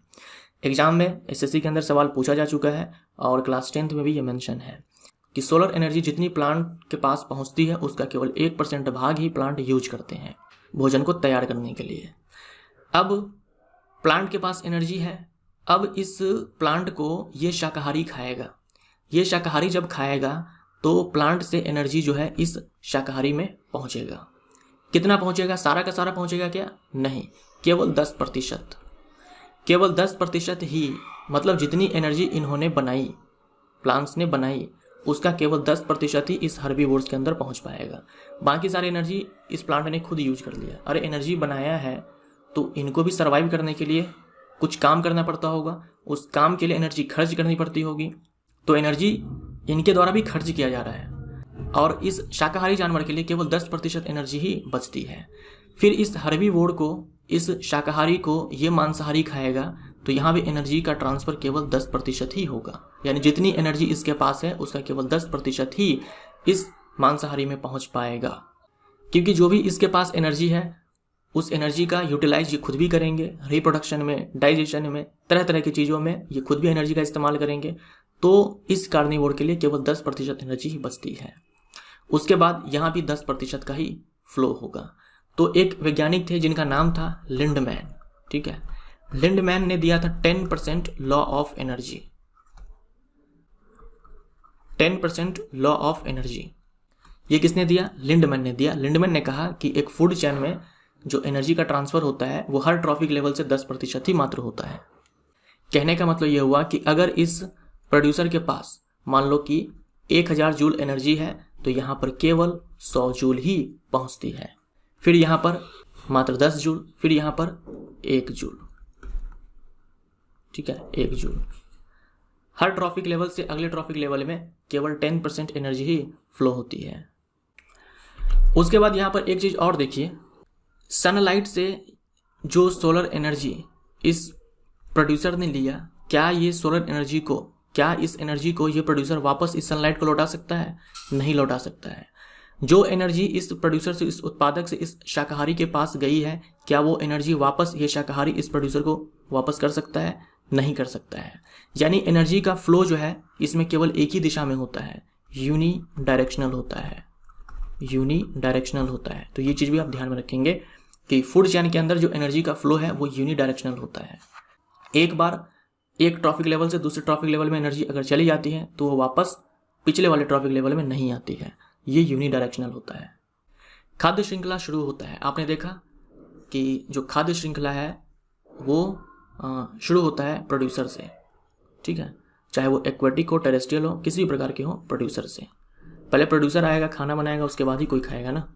एग्जाम में एसएससी के अंदर सवाल पूछा जा चुका है, और क्लास 10th में भी ये मेंशन है कि सोलर एनर्जी जितनी प्लांट के पास पहुँचती है उसका केवल 1% भाग ही प्लांट यूज करते हैं भोजन को तैयार करने के लिए। अब प्लांट के पास एनर्जी है, अब इस प्लांट को ये शाकाहारी खाएगा। ये शाकाहारी जब खाएगा तो प्लांट से एनर्जी जो है इस शाकाहारी में पहुंचेगा। कितना पहुंचेगा? सारा का सारा पहुंचेगा क्या? नहीं, केवल 10%। केवल 10% ही, मतलब जितनी एनर्जी इन्होंने बनाई, प्लांट्स ने बनाई, उसका केवल 10% ही इस हर्बीवोर्स के अंदर पहुंच पाएगा। बाकी सारी एनर्जी इस प्लांट ने खुद यूज कर लिया। अरे एनर्जी बनाया है तो इनको भी सर्वाइव करने के लिए कुछ काम करना पड़ता होगा, उस काम के लिए एनर्जी खर्च करनी पड़ती होगी, तो एनर्जी इनके द्वारा भी खर्च किया जा रहा है, और इस शाकाहारी जानवर के लिए केवल 10% एनर्जी ही बचती है। फिर इस हर्बीवोर को, इस शाकाहारी को ये मांसाहारी खाएगा तो यहाँ भी एनर्जी का ट्रांसफ़र केवल 10% ही होगा, यानी जितनी एनर्जी इसके पास है उसका केवल 10% ही इस मांसाहारी में पहुँच पाएगा। क्योंकि जो भी इसके पास एनर्जी है उस एनर्जी का यूटिलाइज ये खुद भी करेंगे, रिप्रोडक्शन में, डाइजेशन में, तरह तरह की चीज़ों में ये खुद भी एनर्जी का इस्तेमाल करेंगे। तो इस कार्निवोर के लिए केवल 10% एनर्जी ही बचती है। उसके बाद यहाँ भी 10% का ही फ्लो होगा। तो एक वैज्ञानिक थे जिनका नाम था लिंडमैन। ठीक है, लिंडमैन ने दिया था 10% law of energy. 10% law of energy ये किसने दिया? लिंडमैन ने दिया। लिंडमैन ने कहा कि एक फूड चेन में जो एनर्जी का ट्रांसफ़र होता है वो हर ट्रॉफिक लेवल से 10% ही मात्र होता है। कहने का मतलब ये हुआ कि अगर इस प्रोड्यूसर के पास मान लो कि 1000 जूल एनर्जी है तो यहाँ पर केवल 100 जूल ही पहुँचती है, फिर यहाँ पर मात्र 10 जूल, फिर यहाँ पर 1 जूल। ठीक है, 1 जूल। हर ट्रॉफिक लेवल से अगले ट्रॉफिक लेवल में केवल 10% एनर्जी ही फ्लो होती है। उसके बाद यहाँ पर एक चीज़ और देखिए, सनलाइट से जो सोलर एनर्जी इस प्रोड्यूसर ने लिया, क्या इस एनर्जी को ये प्रोड्यूसर वापस इस सनलाइट को लौटा सकता है? नहीं लौटा सकता है। जो एनर्जी इस प्रोड्यूसर से, इस उत्पादक से इस शाकाहारी के पास गई है, क्या वो एनर्जी वापस ये शाकाहारी इस प्रोड्यूसर को वापस कर सकता है? नहीं कर सकता है। यानी एनर्जी का फ्लो जो है इसमें केवल एक ही दिशा में होता है, यूनी डायरेक्शनल होता है। तो ये चीज़ भी आप ध्यान में रखेंगे कि फूड चेन के अंदर जो एनर्जी का फ्लो है वो यूनी डायरेक्शनल होता है। एक बार एक ट्रॉफिक लेवल से दूसरे ट्रॉफिक लेवल में एनर्जी अगर चली जाती है तो वो वापस पिछले वाले ट्रॉफिक लेवल में नहीं आती है। ये यूनी डायरेक्शनल होता है। खाद्य श्रृंखला शुरू होता है। आपने देखा कि जो खाद्य श्रृंखला है वो शुरू होता है प्रोड्यूसर से। ठीक है, चाहे वो एक्वेटिक हो, टेरेस्ट्रियल हो, किसी भी प्रकार के हो, प्रोड्यूसर से। पहले प्रोड्यूसर आएगा, खाना बनाएगा, उसके बाद ही कोई खाएगा ना।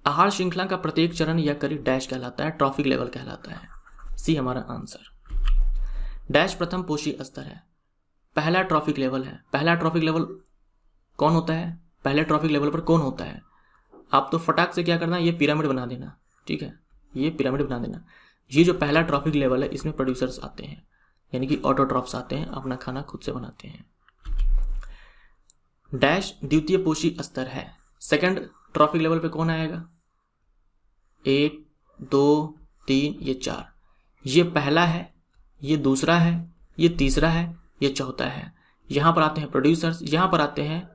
आहार श्रृंखला का प्रत्येक चरण या कड़ी डैश कहलाता है, ट्रॉफिक लेवल कहलाता है। सी हमारा आंसर। डैश प्रथम पोषी स्तर है, पहला ट्रॉफिक लेवल है। पहला ट्रॉफिक लेवल कौन होता है? पहले ट्रॉफिक लेवल पर कौन होता है? आप तो फटाक से क्या करना, ये पिरामिड बना देना, ठीक है, ये पिरामिड बना देना। ये जो पहला ट्रॉफिक लेवल है इसमें प्रोड्यूसर्स आते हैं, यानी कि ऑटोट्रॉफ्स आते हैं, अपना खाना खुद से बनाते हैं। डैश द्वितीय पोषी स्तर है, सेकंड ट्रॉफिक लेवल पे कौन आएगा? 1 2 3 ये 4। ये पहला है, ये दूसरा है, ये तीसरा है, ये चौथा है। यहां पर आते हैं प्रोड्यूसर्स, यहां पर आते हैं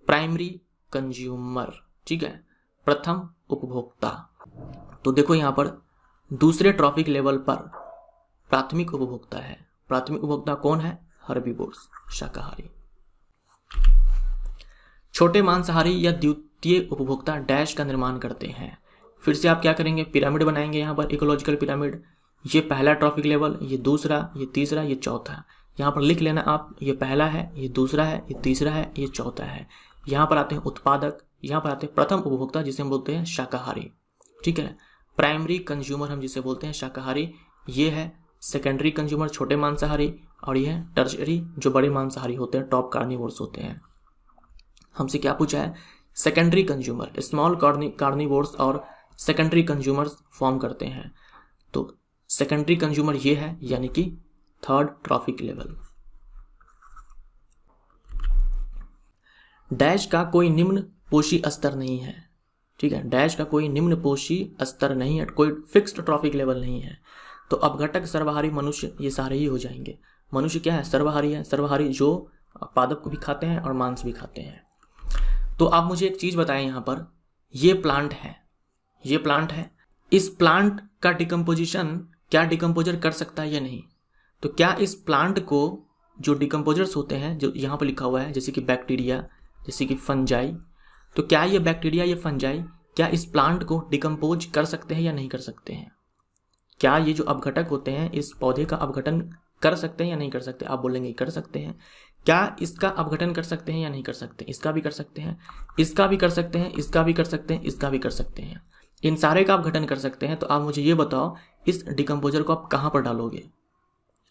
प्राइमरी कंज्यूमर, ठीक है, प्रथम उपभोक्ता। तो देखो यहां पर दूसरे ट्रॉफिक लेवल पर प्राथमिक उपभोक्ता है। प्राथमिक उपभोक्ता कौन है? हर्बीवोर्स, शाकाहारी। छोटे मांसाहारी या द्वितीय उपभोक्ता डैश का निर्माण करते हैं। फिर से आप क्या करेंगे? पिरामिड बनाएंगे, यहां पर इकोलॉजिकल पिरामिड। ये पहला ट्रॉफिक लेवल, ये दूसरा, ये तीसरा, ये चौथा। यहां पर लिख लेना आप, ये पहला है, ये दूसरा है, ये तीसरा है, ये चौथा है। यहां पर आते हैं उत्पादक, यहां पर आते हैं प्रथम उपभोक्ता जिसे हम बोलते हैं शाकाहारी, ठीक है। प्राइमरी कंज्यूमर हम जिसे बोलते हैं शाकाहारी, ये है सेकेंडरी कंज्यूमर छोटे मांसाहारी, और ये है टर्शरी जो बड़े मांसाहारी होते हैं, टॉप कार्निवोर्स होते हैं। हमसे क्या पूछा है? सेकेंडरी कंज्यूमर, स्मॉल कार्निवोर्स और सेकेंडरी कंज्यूमर्स फॉर्म करते हैं। तो सेकेंडरी कंज्यूमर ये है, यानी कि थर्ड ट्रॉफिक लेवल। डैश का कोई निम्न पोषी स्तर नहीं है, ठीक है, डैश का कोई निम्न पोषी स्तर नहीं है, कोई फिक्स्ड ट्रॉफिक लेवल नहीं है। तो अपघटक, सर्वहारी, मनुष्य ये सारे ही हो जाएंगे। मनुष्य क्या है? सर्वहारी है, सर्वहारी जो पादप को भी खाते हैं और मांस भी खाते हैं। तो आप मुझे एक चीज बताएं, यहां पर ये प्लांट है, ये प्लांट है, इस प्लांट का डिकम्पोजिशन क्या डिकम्पोजर कर सकता है या नहीं? तो क्या इस प्लांट को जो डिकम्पोजर्स होते हैं, जो यहाँ पर लिखा हुआ है, जैसे कि बैक्टीरिया, जैसे कि फंजाई, तो क्या ये बैक्टीरिया, ये फंजाई क्या इस प्लांट को डिकम्पोज कर सकते हैं या नहीं कर सकते हैं? क्या ये जो अपघटक होते हैं इस पौधे का अपघटन कर सकते हैं या नहीं कर सकते? आप बोलेंगे कर सकते हैं। क्या इसका अपघटन कर सकते हैं या नहीं कर सकते? इसका भी कर सकते हैं, इसका भी कर सकते हैं, इसका भी कर सकते हैं, इसका भी कर सकते हैं, इन सारे का अपघटन कर सकते हैं। तो आप मुझे ये बताओ, इस डिकम्पोजर को आप कहाँ पर डालोगे?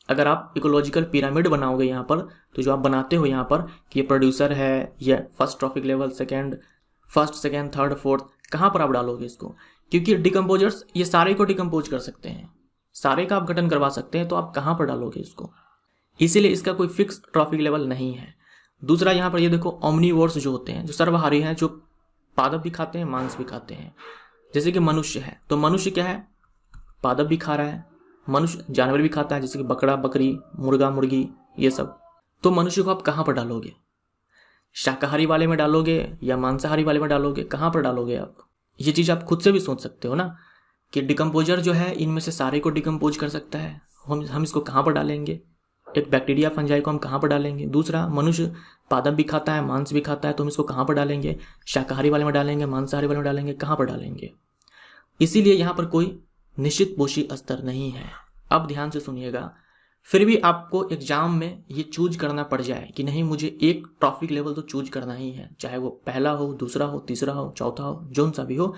अगर आप इकोलॉजिकल पिरामिड बनाओगे यहाँ पर, तो जो आप बनाते हो यहाँ पर कि ये प्रोड्यूसर है, ये first trophic level, first, second, third, fourth, कहाँ पर आप डालोगे इसको? क्योंकि डिकम्पोजर्स ये सारे को डिकम्पोज कर सकते हैं, सारे का अपघटन करवा सकते हैं, तो आप कहाँ पर डालोगे इसको? इसीलिए इसका कोई फिक्स ट्रॉफिक लेवल नहीं है। दूसरा यहाँ पर ये देखो, ओमनीवोर्स जो होते हैं, जो सर्वहारी हैं, जो पादप भी खाते हैं, मांस भी खाते हैं। जैसे कि मनुष्य है, तो मनुष्य क्या है? पादप भी खा रहा है, मनुष्य जानवर भी खाता है, जैसे कि बकरा, बकरी, मुर्गा, मुर्गी, ये सब। तो मनुष्य को आप कहाँ पर डालोगे? शाकाहारी वाले में डालोगे या मांसाहारी वाले में डालोगे? कहाँ पर डालोगे आप? ये चीज़ आप खुद से भी सोच सकते हो ना, कि डिकम्पोजर जो है इनमें से सारे को डिकम्पोज कर सकता है, हम इसको कहाँ पर डालेंगे? एक बैक्टीरिया, फंजाई को हम कहाँ पर डालेंगे? दूसरा, मनुष्य पादप भी खाता है, मांस भी खाता है, तो हम इसको कहाँ पर डालेंगे? शाकाहारी वाले में डालेंगे, मांसाहारी वाले में डालेंगे, कहाँ पर डालेंगे? इसीलिए यहाँ पर कोई निश्चित पोषी स्तर नहीं है। अब ध्यान से सुनिएगा, फिर भी आपको एग्जाम में ये चूज करना पड़ जाए कि नहीं, मुझे एक ट्रॉफिक लेवल तो चूज करना ही है, चाहे वो पहला हो, दूसरा हो, तीसरा हो, चौथा हो, जो सा भी हो,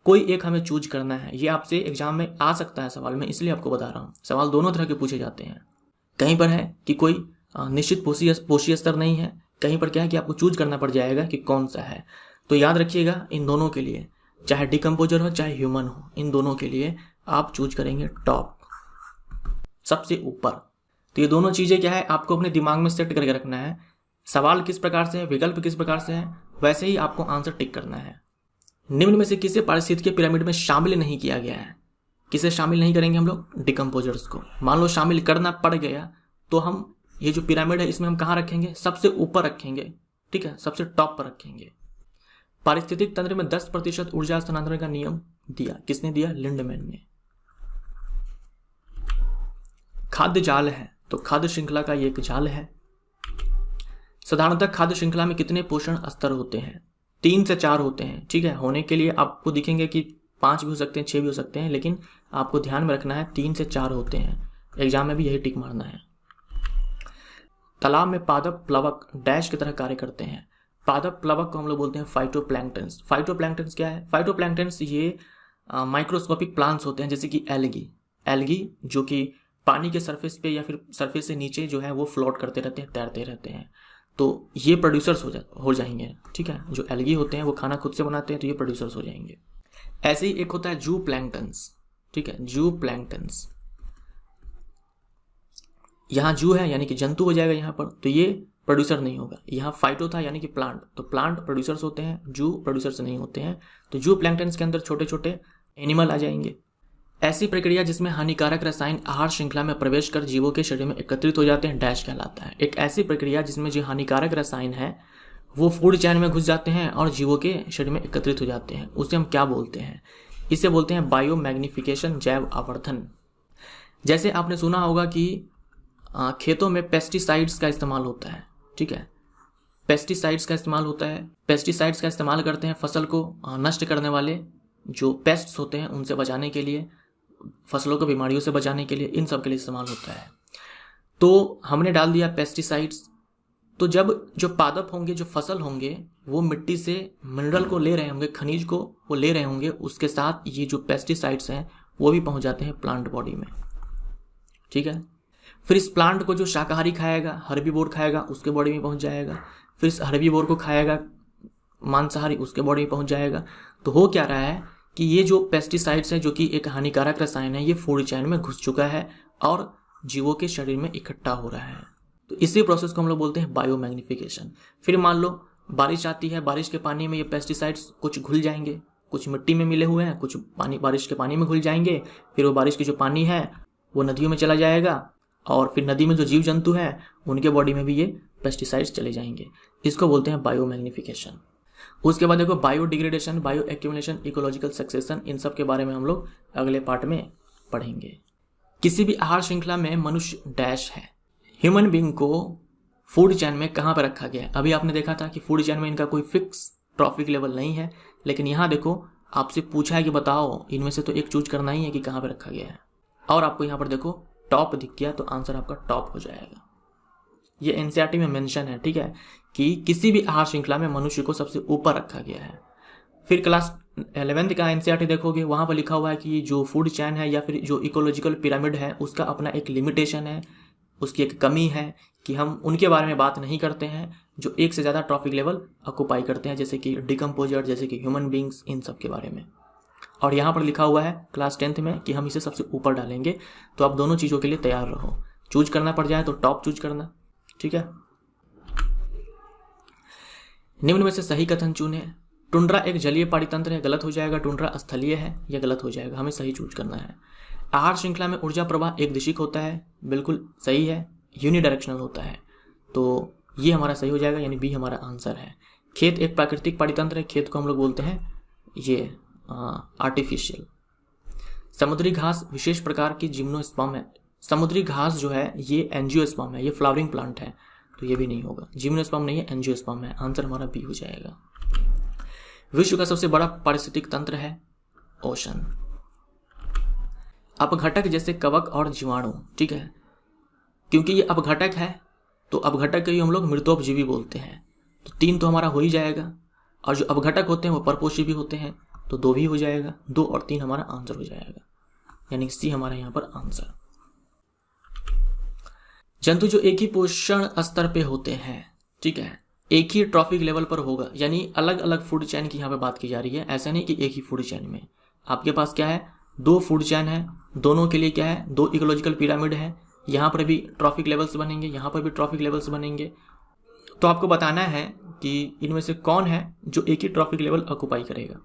कोई एक हमें चूज करना है। ये आपसे एग्जाम में आ सकता है सवाल में, इसलिए आपको बता रहा हूँ। सवाल दोनों तरह के पूछे जाते हैं। कहीं पर है कि कोई निश्चित पोषी स्तर नहीं है, कहीं पर क्या है कि आपको चूज करना पड़ जाएगा कि कौन सा है। तो याद रखिएगा, इन दोनों के लिए, चाहे डिकम्पोजर हो चाहे ह्यूमन हो, इन दोनों के लिए आप चूज करेंगे टॉप, सबसे ऊपर। तो ये दोनों चीजें क्या है, आपको अपने दिमाग में सेट करके रखना है। सवाल किस प्रकार से है, विकल्प किस प्रकार से है, वैसे ही आपको आंसर टिक करना है। निम्न में से किसे पारिस्थितिकीय पिरामिड में शामिल नहीं किया गया है? किसे शामिल नहीं करेंगे हम लोग? डिकम्पोजर्स को। मान लो शामिल करना पड़ गया, तो हम ये जो पिरामिड है इसमें हम कहाँ रखेंगे? सबसे ऊपर रखेंगे, ठीक है, सबसे टॉप पर रखेंगे। पारिस्थितिक तंत्र में 10% ऊर्जा स्थानांतरण का नियम दिया, किसने दिया? लिंडमैन ने। खाद्य जाल है, तो खाद्य श्रृंखला का ये एक जाल है। साधारणतः खाद्य श्रृंखला में कितने पोषण स्तर होते हैं? 3 से 4 होते हैं, ठीक है। होने के लिए आपको दिखेंगे कि 5 भी हो सकते हैं, 6 भी हो सकते हैं, लेकिन आपको ध्यान में रखना है 3 से 4 होते हैं। एग्जाम में भी यही टिक मारना है। तालाब में पादप प्लवक डैश की तरह कार्य करते हैं। पादप प्लवक को हम लोग बोलते हैं फाइटोप्लैंक्टन्स। फाइटोप्लैंक्टन्स क्या है? फाइटोप्लैंक्टन्स ये माइक्रोस्कोपिक प्लांट्स होते हैं, जैसे कि एल्गी जो कि पानी के सरफेस पे या फिर सरफेस से नीचे जो है वो फ्लोट करते रहते हैं, तैरते रहते हैं। तो ये प्रोड्यूसर्स हो जाएंगे, ठीक है। जो एल्गी होते हैं वो खाना खुद से बनाते हैं, तो ये प्रोड्यूसर्स हो जाएंगे। ऐसे ही एक होता है जू प्लैंक्टन्स, ठीक है, जू प्लैंक्टन्स। यहाँ जू है यानी कि जंतु हो जाएगा यहाँ पर, तो ये प्रोड्यूसर नहीं होगा। यहाँ फाइटो था यानी कि प्लांट, तो प्लांट प्रोड्यूसर्स होते हैं, जू प्रोड्यूसर्स नहीं होते हैं। तो जू प्लैंक्टन्स के अंदर छोटे छोटे एनिमल आ जाएंगे। ऐसी प्रक्रिया जिसमें हानिकारक रसायन आहार श्रृंखला में प्रवेश कर जीवों के शरीर में एकत्रित हो जाते हैं, डैश कहलाता है। एक ऐसी प्रक्रिया जिसमें जो हानिकारक रसायन है वो फूड चैन में घुस जाते हैं और जीवों के शरीर में एकत्रित हो जाते हैं, उसे हम क्या बोलते हैं? इसे बोलते हैं बायोमैग्निफिकेशन, जैव आवर्धन। जैसे आपने सुना होगा कि खेतों में पेस्टिसाइड्स का इस्तेमाल होता है, ठीक है, पेस्टिसाइड्स का इस्तेमाल होता है। पेस्टिसाइड्स का इस्तेमाल करते हैं फसल को नष्ट करने वाले जो पेस्ट्स होते हैं उनसे बचाने के लिए, फसलों को बीमारियों से बचाने के लिए, इन सब के लिए इस्तेमाल होता है। तो हमने डाल दिया पेस्टिसाइड्स, तो जब जो पादप होंगे, जो फसल होंगे, वो मिट्टी से मिनरल को ले रहे होंगे, खनिज को वो ले रहे होंगे, उसके साथ ये जो पेस्टिसाइड्स हैं वो भी पहुंच जाते हैं प्लांट बॉडी में, ठीक है। फिर इस प्लांट को जो शाकाहारी खाएगा, हर्बीवोर खाएगा, उसके बॉडी में पहुंच जाएगा। फिर इस हर्बीवोर को खाएगा मांसाहारी, उसके बॉडी में पहुंच जाएगा। तो हो क्या रहा है कि ये जो पेस्टिसाइड्स है, जो कि एक हानिकारक रसायन है, ये फूड चैन में घुस चुका है और जीवों के शरीर में इकट्ठा हो रहा है। तो इसी प्रोसेस को हम लोग बोलते हैं बायोमैग्निफिकेशन। फिर मान लो बारिश आती है, बारिश के पानी में ये पेस्टिसाइड्स कुछ घुल जाएंगे, कुछ मिट्टी में मिले हुए हैं, कुछ पानी बारिश के पानी में घुल जाएंगे। फिर वो बारिश की जो पानी है वो नदियों में चला जाएगा और फिर नदी में जो जीव जंतु हैं उनके बॉडी में भी ये पेस्टिसाइड्स चले जाएंगे। इसको बोलते हैं बायोमैग्निफिकेशन। उसके बाद देखो biodegradation, bioaccumulation, ecological succession, इन सब के बारे में हम लोग अगले पार्ट में पढ़ेंगे। किसी भी आहार श्रृंखला में मनुष्य डैश है। ह्यूमन बीइंग को फूड चैन में कहाँ पर रखा गया है? अभी आपने देखा था कि फूड चैन में इनका कोई फिक्स ट्रॉफिक लेवल नहीं है, लेकिन यहाँ देखो आपसे पूछा है कि बताओ इनमें से तो एक चूज करना ही है कि कहाँ पर रखा गया है, और आपको यहाँ पर देखो टॉप दिख गया, तो आंसर आपका टॉप हो जाएगा। ये एनसीईआरटी में मेंशन है, ठीक है, कि किसी भी आहार श्रृंखला में मनुष्य को सबसे ऊपर रखा गया है। फिर क्लास 11th का एनसीईआरटी देखोगे, वहां पर लिखा हुआ है कि जो फूड चैन है या फिर जो इकोलॉजिकल पिरामिड है उसका अपना एक लिमिटेशन है, उसकी एक कमी है कि हम उनके बारे में बात नहीं करते हैं जो एक से ज़्यादा ट्रॉफिक लेवल ऑक्यूपाई करते हैं, जैसे कि डिकम्पोजर, जैसे कि ह्यूमन बींग्स, इन सब के बारे में। और यहाँ पर लिखा हुआ है क्लास 10th में कि हम इसे सबसे ऊपर डालेंगे। तो आप दोनों चीज़ों के लिए तैयार रहो, चूज करना पड़ जाए तो टॉप चूज करना, ठीक है। निम्न में से सही कथन चुने। टुंड्रा एक जलीय पाड़ी तंत्र है, गलत हो जाएगा। टुंड्रा स्थलीय है, यह गलत हो जाएगा, हमें सही चूज करना है। आहार श्रृंखला में ऊर्जा प्रवाह एक दिशिक होता है, बिल्कुल सही है। यूनिडायरेक्शनल होता है, तो ये हमारा सही हो जाएगा, यानी बी हमारा आंसर है। खेत एक प्राकृतिक पाड़ी तंत्र है, खेत को हम लोग बोलते हैं ये आर्टिफिशियल। समुद्री घास विशेष प्रकार की जिम्नोस्पर्म है। समुद्री घास जो है ये एंजियोस्पर्म है, ये फ्लावरिंग प्लांट है, तो ये भी नहीं होगा। जिम्नोस्पर्म नहीं है, एंजियोस्पर्म है, आंसर हमारा बी हो जाएगा। विश्व का सबसे बड़ा पारिस्थितिक तंत्र है ओशन। अपघटक जैसे कवक और जीवाणु, ठीक है, क्योंकि ये अपघटक है तो अपघटक के ही हम लोग मृतोपजीवी बोलते हैं, तो 3 तो हमारा हो ही जाएगा। और जो अपघटक होते हैं वो परपोषी भी होते हैं, तो 2 भी हो जाएगा। 2 और 3 हमारा आंसर हो जाएगा, यानी सी हमारा यहाँ पर आंसर। जंतु जो एक ही पोषण स्तर पे होते हैं, ठीक है, एक ही ट्रॉफिक लेवल पर होगा, यानी अलग अलग फूड चैन की यहाँ पे बात की जा रही है। ऐसा नहीं कि एक ही फूड चैन में आपके पास क्या है, 2 फूड चैन है, दोनों के लिए क्या है, 2 इकोलॉजिकल पिरामिड है। यहाँ पर भी ट्रॉफिक लेवल्स बनेंगे, यहाँ पर भी ट्रॉफिक लेवल्स बनेंगे। तो आपको बताना है कि इनमें से कौन है जो एक ही ट्रॉफिक लेवल ऑक्यूपाई करेगा।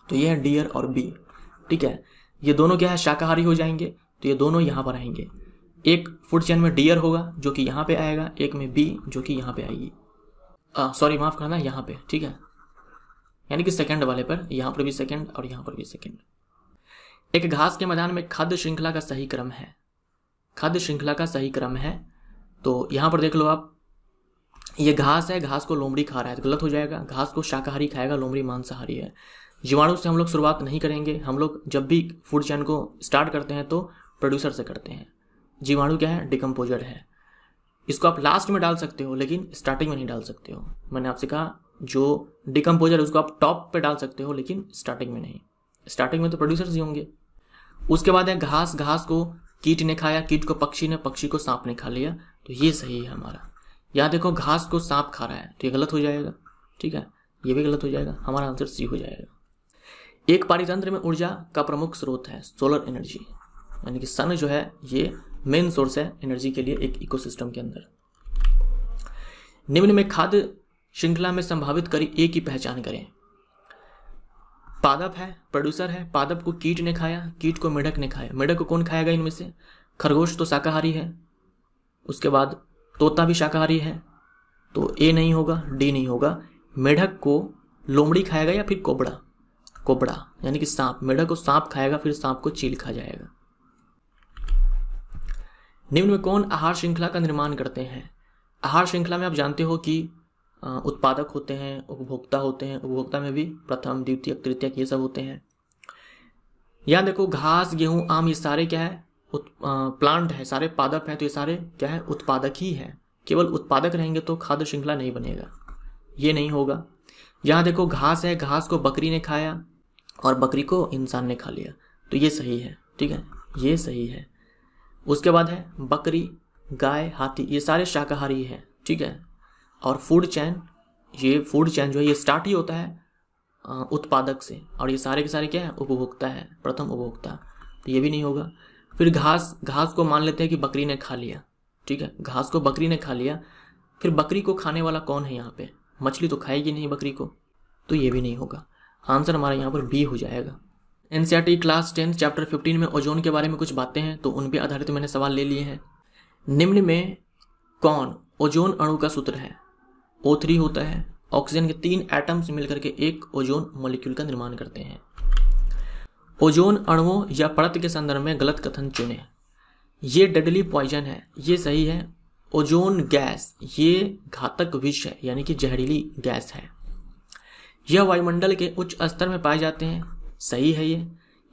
तो ये है डियर और बी, ठीक है। ये दोनों क्या है, शाकाहारी हो जाएंगे, तो ये दोनों यहाँ पर आएंगे। एक फूड चैन में डियर होगा जो कि यहाँ पे आएगा, एक में बी जो कि यहाँ पे आएगी। सॉरी माफ करना, यहाँ पे, ठीक है, यानी कि सेकंड वाले पर, यहाँ पर भी सेकंड और यहाँ पर भी सेकंड। एक घास के मैदान में खाद्य श्रृंखला का सही क्रम है। खाद्य श्रृंखला का सही क्रम है, तो यहाँ पर देख लो आप, ये घास है, घास को लोमड़ी खा रहा है, तो गलत हो जाएगा। घास को शाकाहारी खाएगा, लोमड़ी मांसाहारी है। जीवाणु से हम लोग शुरुआत नहीं करेंगे, हम लोग जब भी फूड चैन को स्टार्ट करते हैं तो प्रोड्यूसर से करते हैं। जीवाणु क्या है, डिकम्पोजर है। इसको आप लास्ट में डाल सकते हो लेकिन स्टार्टिंग में नहीं डाल सकते हो। मैंने आपसे कहा जो डिकम्पोजर है उसको आप टॉप पे डाल सकते हो लेकिन स्टार्टिंग में नहीं। स्टार्टिंग में तो प्रोड्यूसर्स ही होंगे। उसके बाद है घास, घास को कीट ने खाया, कीट को पक्षी ने, पक्षी को सांप ने खा लिया। तो ये सही है हमारा। यहाँ देखो घास को सांप खा रहा है तो ये गलत हो जाएगा, ठीक है, ये भी गलत हो जाएगा। हमारा आंसर सी हो जाएगा। एक पारितंत्र में ऊर्जा का प्रमुख स्रोत है सोलर एनर्जी, यानी कि सन जो है ये मेन सोर्स है एनर्जी के लिए एक इकोसिस्टम के अंदर। निम्न में खाद्य श्रृंखला में संभावित करी ए की पहचान करें। पादप है, प्रोड्यूसर है। पादप को कीट ने खाया, कीट को मेढक ने खाया। मेढक को कौन खाएगा इनमें से? खरगोश तो शाकाहारी है। उसके बाद तोता भी शाकाहारी है, तो ए नहीं होगा, डी नहीं होगा। मेढक को लोमड़ी खाएगा या फिर कोबड़ा, कोबड़ा यानी कि सांप। मेढक को सांप खाएगा, फिर सांप को चील खा जाएगा। निम्न में कौन आहार श्रृंखला का निर्माण करते हैं? आहार श्रृंखला में आप जानते हो कि उत्पादक होते हैं, उपभोक्ता होते हैं। उपभोक्ता में भी प्रथम, द्वितीयक, तृतीयक ये सब होते हैं। यहाँ देखो घास, गेहूं, आम ये सारे क्या है? प्लांट है, सारे पादप है, तो ये सारे क्या है? उत्पादक ही है। केवल उत्पादक रहेंगे तो खाद्य श्रृंखला नहीं बनेगा, ये नहीं होगा। यहाँ देखो घास है, घास को बकरी ने खाया और बकरी को इंसान ने खा लिया, तो ये सही है, ठीक है, ये सही है। उसके बाद है बकरी, गाय, हाथी, ये सारे शाकाहारी हैं, ठीक है। और फूड चैन, ये फूड चैन जो है ये स्टार्ट ही होता है उत्पादक से, और ये सारे के सारे क्या है? उपभोक्ता है, प्रथम उपभोक्ता, तो ये भी नहीं होगा। फिर घास, घास को मान लेते हैं कि बकरी ने खा लिया, ठीक है, घास को बकरी ने खा लिया। फिर बकरी को खाने वाला कौन है यहाँ पे? मछली तो खाएगी नहीं बकरी को, तो ये भी नहीं होगा। आंसर हमारा यहाँ पर बी हो जाएगा। एनसीईआरटी क्लास 10 चैप्टर 15 में ओजोन के बारे में कुछ बातें हैं, तो उन पे आधारित मैंने सवाल ले लिए हैं। निम्न में कौन ओजोन अणु का सूत्र है? O3 होता है। ऑक्सीजन के 3 एटम्स मिलकर के एक ओजोन मॉलिक्यूल का निर्माण करते हैं। ओजोन अणुओं या परत के संदर्भ में गलत कथन चुने। ये डेडली पॉइजन है, ये सही है। ओजोन गैस ये घातक विष है, यानी कि जहरीली गैस है। यह वायुमंडल के उच्च स्तर में पाए जाते हैं, सही है ये।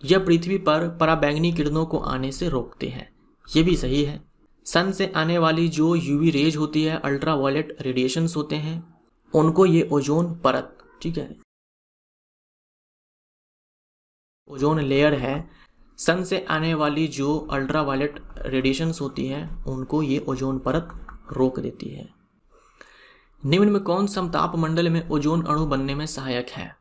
यह पृथ्वी पर पराबैंगनी किरणों को आने से रोकते हैं, ये भी सही है। सन से आने वाली जो यूवी रेज होती है, अल्ट्रा वायलेट रेडिएशंस होते हैं, उनको ये ओजोन परत, ठीक है, ओजोन लेयर है। सन से आने वाली जो अल्ट्रा वायलेट रेडिएशंस होती हैं उनको ये ओजोन परत रोक देती है। निम्न में कौन समताप मंडल में ओजोन अणु बनने में सहायक है?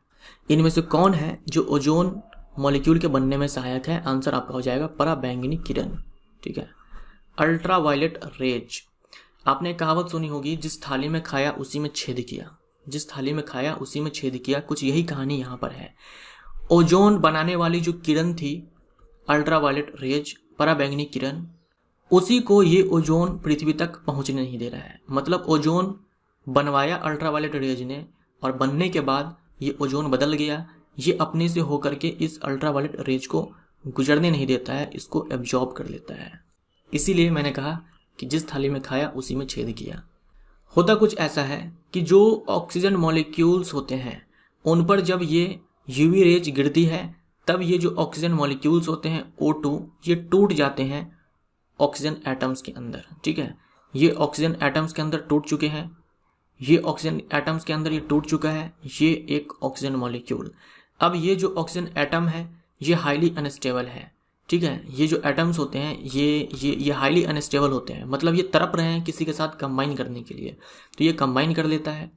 इनमें से कौन है जो ओजोन मॉलिक्यूल के बनने में सहायक है? आंसर आपका हो जाएगा पराबैंगनी किरण, ठीक है, अल्ट्रा वायलेट रेज। आपने कहावत सुनी होगी, जिस थाली में खाया उसी में छेद किया, जिस थाली में खाया उसी में छेद किया, कुछ यही कहानी यहाँ पर है। ओजोन बनाने वाली जो किरण थी, अल्ट्रा वायलेट रेज, पराबैंगनी किरण, उसी को ये ओजोन पृथ्वी तक पहुंचने नहीं दे रहा है। मतलब ओजोन बनवाया अल्ट्रा वायलेट रेज ने, और बनने के बाद ये ओजोन बदल गया, ये अपने से होकर के इस अल्ट्रा वायलेट रेज को गुजरने नहीं देता है, इसको एब्जॉर्ब कर लेता है। इसीलिए मैंने कहा कि जिस थाली में खाया उसी में छेद किया। होता कुछ ऐसा है कि जो ऑक्सीजन मॉलिक्यूल्स होते हैं उन पर जब ये यूवी रेज गिरती है, तब ये जो ऑक्सीजन मॉलिक्यूल्स होते हैं O2, ये टूट जाते हैं ऑक्सीजन एटम्स के अंदर, ठीक है। ये ऑक्सीजन एटम्स के अंदर टूट चुके हैं, ये ऑक्सीजन एटम्स के अंदर ये टूट चुका है, ये एक ऑक्सीजन मॉलिक्यूल। अब ये जो ऑक्सीजन एटम है ये हाईली अनस्टेबल है, ठीक है। ये जो एटम्स होते हैं ये हाईली अनस्टेबल होते हैं, मतलब ये तड़प रहे हैं किसी के साथ कंबाइन करने के लिए, तो ये कंबाइन कर लेता है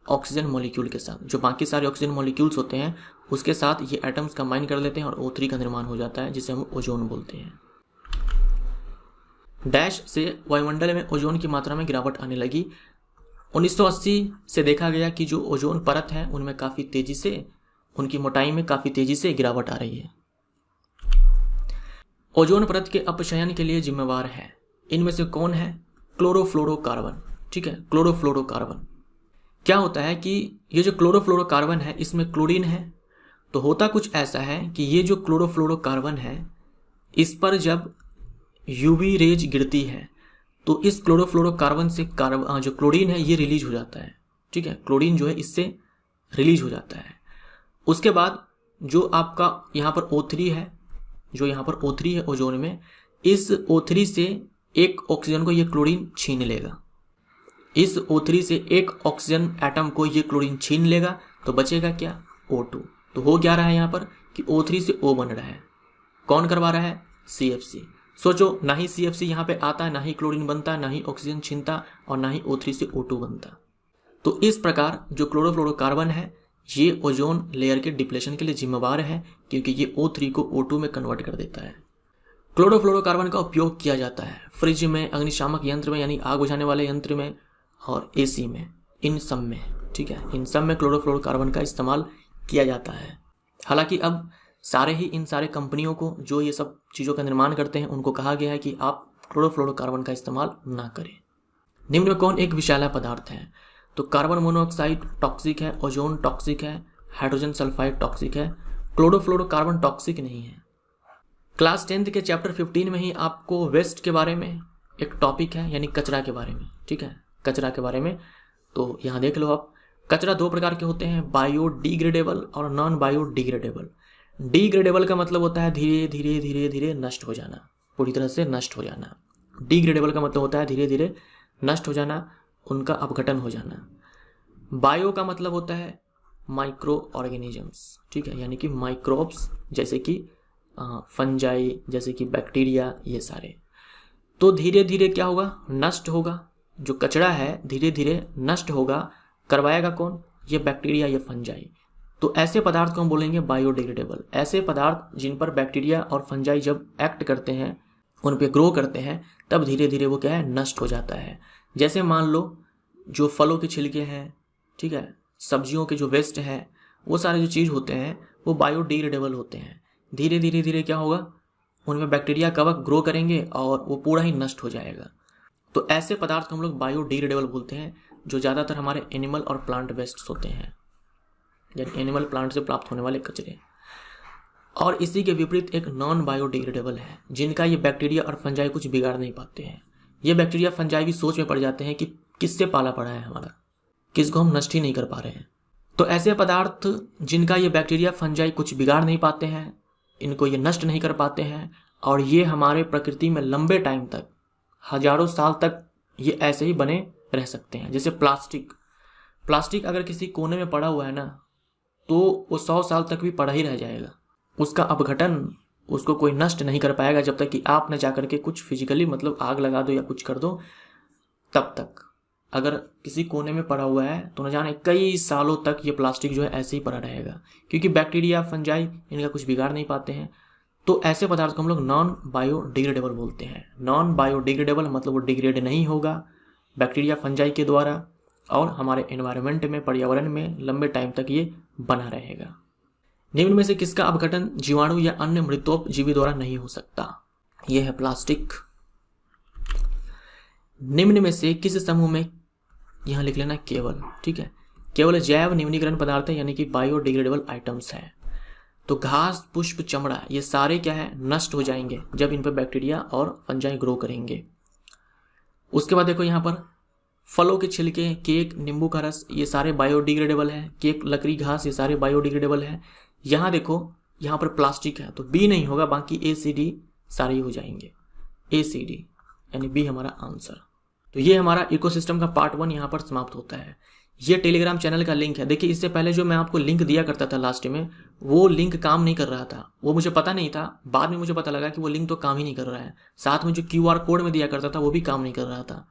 ऑक्सीजन मॉलिक्यूल के साथ। जो बाकी सारे ऑक्सीजन मॉलिक्यूल्स होते हैं उसके साथ ये एटम्स कंबाइन कर लेते हैं और O3 का निर्माण हो जाता है, जिसे हम ओजोन बोलते हैं। डैश से वायुमंडल में ओजोन की मात्रा में गिरावट आने लगी। 1980 से देखा गया कि जो ओजोन परत है उनमें काफ़ी तेजी से, उनकी मोटाई में काफ़ी तेजी से गिरावट आ रही है। ओजोन परत के अपक्षयन के लिए जिम्मेवार है, इनमें से कौन है? क्लोरोफ्लोरोकार्बन, ठीक है, क्लोरोफ्लोरोकार्बन। क्या होता है कि ये जो क्लोरोफ्लोरोकार्बन है इसमें क्लोरीन है, तो होता कुछ ऐसा है कि ये जो क्लोरोफ्लोरोकार्बन है इस पर जब यूवी रेज गिरती है तो इस क्लोरोफ्लोरोकार्बन से जो क्लोरीन है ये रिलीज हो जाता है, ठीक है, क्लोरीन जो है इससे रिलीज हो जाता है। उसके बाद जो आपका यहाँ पर O3 है, जो यहाँ पर O3 है ओजोन में, इस O3 से एक ऑक्सीजन को ये क्लोरीन छीन लेगा। इस O3 से एक ऑक्सीजन एटम को ये क्लोरीन छीन लेगा तो बचेगा क्या, O2। तो हो क्या रहा है यहाँ पर कि O3 से O बन रहा है। कौन करवा रहा है, CFC। सोचो, ना ही CFC यहाँ पे आता है, ना ही क्लोरीन बनता, ना ही ऑक्सीजन छीनता और ना ही O3 से O2 बनता। तो इस प्रकार जो क्लोरोफ्लोरोकार्बन है ये ओजोन लेयर के डिप्लेशन के लिए जिम्मेवार है, क्योंकि ये O3 को O2 में कन्वर्ट कर देता है। क्लोरोफ्लोरोकार्बन का उपयोग किया जाता है फ्रिज में, अग्निशामक यंत्र में यानी आग बुझाने वाले यंत्र में और AC में, इन सब में, ठीक है, इन सब में क्लोरोफ्लोरोकार्बन का इस्तेमाल किया जाता है। हालांकि अब इन सारे कंपनियों को जो ये सब चीज़ों का निर्माण करते हैं उनको कहा गया है कि आप क्लोरोफ्लोरोकार्बन का इस्तेमाल ना करें। निम्न में कौन एक विषैला पदार्थ है, तो कार्बन मोनोऑक्साइड टॉक्सिक है, ओजोन टॉक्सिक है, हाइड्रोजन सल्फाइड टॉक्सिक है, क्लोरोफ्लोरोकार्बन टॉक्सिक नहीं है। क्लास 10th के चैप्टर 15 में ही आपको वेस्ट के बारे में एक टॉपिक है, यानी कचरा के बारे में, ठीक है, कचरा के बारे में। तो यहाँ देख लो आप, कचरा दो प्रकार के होते हैं, बायोडिग्रेडेबल और नॉन बायोडिग्रेडेबल। डिग्रेडेबल का मतलब होता है धीरे धीरे धीरे धीरे नष्ट हो जाना, पूरी तरह से नष्ट हो जाना। डिग्रेडेबल का मतलब होता है धीरे धीरे नष्ट हो जाना, उनका अपघटन हो जाना। बायो का मतलब होता है माइक्रो ऑर्गेनिजम्स, ठीक है, यानी कि माइक्रोब्स, जैसे कि फंजाई, जैसे कि बैक्टीरिया, ये सारे। तो धीरे धीरे क्या होगा, नष्ट होगा। जो कचरा है धीरे धीरे नष्ट होगा, करवाएगा कौन, ये बैक्टीरिया, ये फंजाई। तो ऐसे पदार्थ को हम बोलेंगे बायोडिग्रेडेबल। ऐसे पदार्थ जिन पर बैक्टीरिया और फंजाई जब एक्ट करते हैं, उन पे ग्रो करते हैं, तब धीरे धीरे वो क्या है, नष्ट हो जाता है। जैसे मान लो जो फलों के छिलके हैं, ठीक है, सब्जियों के जो वेस्ट है, वो सारे जो चीज़ होते हैं वो बायोडिग्रेडेबल होते हैं। धीरे धीरे धीरे क्या होगा, उनमें बैक्टीरिया कवक ग्रो करेंगे और वो पूरा ही नष्ट हो जाएगा। तो ऐसे पदार्थ को हम लोग बायोडिग्रेडेबल बोलते हैं, जो ज़्यादातर हमारे एनिमल और प्लांट वेस्ट होते हैं, यानी एनिमल प्लांट से प्राप्त होने वाले कचरे। और इसी के विपरीत एक नॉन बायोडिग्रेडेबल है, जिनका ये बैक्टीरिया और फंजाई कुछ बिगाड़ नहीं पाते हैं। ये बैक्टीरिया फंजाई भी सोच में पड़ जाते हैं कि किससे पाला पड़ा है हमारा, किसको हम नष्ट ही नहीं कर पा रहे हैं। तो ऐसे पदार्थ जिनका ये बैक्टीरिया फंजाई कुछ बिगाड़ नहीं पाते हैं, इनको ये नष्ट नहीं कर पाते हैं, और ये हमारे प्रकृति में लंबे टाइम तक, हजारों साल तक ये ऐसे ही बने रह सकते हैं। जैसे प्लास्टिक अगर किसी कोने में पड़ा हुआ है ना, तो वो 100 साल तक भी पड़ा ही रह जाएगा। उसका अपघटन उसको कोई नष्ट नहीं कर पाएगा जब तक कि आप न जाकर के कुछ फिजिकली, मतलब आग लगा दो या कुछ कर दो, तब तक। अगर किसी कोने में पड़ा हुआ है तो न जाने कई सालों तक ये प्लास्टिक जो है ऐसे ही पड़ा रहेगा, क्योंकि बैक्टीरिया फंजाई इनका कुछ बिगाड़ नहीं पाते हैं। तो ऐसे पदार्थ को हम लोग नॉन बायोडिग्रेडेबल बोलते हैं। नॉन बायोडिग्रेडेबल मतलब वो डिग्रेड नहीं होगा बैक्टीरिया फंजाई के द्वारा, और हमारे एनवायरनमेंट में, पर्यावरण में लंबे टाइम तक ये बना रहेगा। निम्न में से किसका अपघटन जीवाणु या अन्य मृतोपजीवी द्वारा नहीं हो सकता, यह है प्लास्टिक। निम्न में से किस समूह में, यहां लिख लेना केवल, ठीक है, केवल जैव न्यूनीकरण पदार्थ है, यानी कि बायोडिग्रेडेबल आइटम्स है। तो घास, पुष्प, चमड़ा, ये सारे क्या है, नष्ट हो जाएंगे जब इन पर बैक्टीरिया और फंजाई ग्रो करेंगे। उसके बाद देखो यहाँ पर फलों के छिलके, केक, नींबू का रस, ये सारे बायोडिग्रेडेबल है। केक, लकड़ी, घास, ये सारे बायोडिग्रेडेबल है। यहाँ देखो, यहाँ पर प्लास्टिक है तो बी नहीं होगा, बाकी ए सी डी सारे ही हो जाएंगे। ए सी डी यानी बी हमारा आंसर। तो ये हमारा इकोसिस्टम का पार्ट 1 यहाँ पर समाप्त होता है। ये टेलीग्राम चैनल का लिंक है। देखिए, इससे पहले जो मैं आपको लिंक दिया करता था लास्ट में, वो लिंक काम नहीं कर रहा था। वो मुझे पता नहीं था, बाद में मुझे पता लगा कि वो लिंक तो काम ही नहीं कर रहा है। साथ में जो QR कोड में दिया करता था वो भी काम नहीं कर रहा था।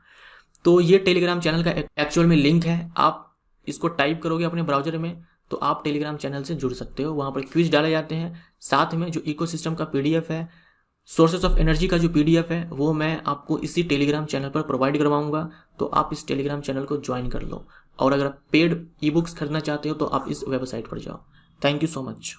तो ये टेलीग्राम चैनल का एक्चुअल में लिंक है। आप इसको टाइप करोगे अपने ब्राउजर में तो आप टेलीग्राम चैनल से जुड़ सकते हो। वहाँ पर क्विज डाले जाते हैं, साथ में जो इकोसिस्टम का PDF है, सोर्सेस ऑफ एनर्जी का जो PDF है, वो मैं आपको इसी टेलीग्राम चैनल पर प्रोवाइड करवाऊंगा। तो आप इस टेलीग्राम चैनल को ज्वाइन कर लो, और अगर आप पेड ई बुक्स खरीदना चाहते हो तो आप इस वेबसाइट पर जाओ। Thank you so much.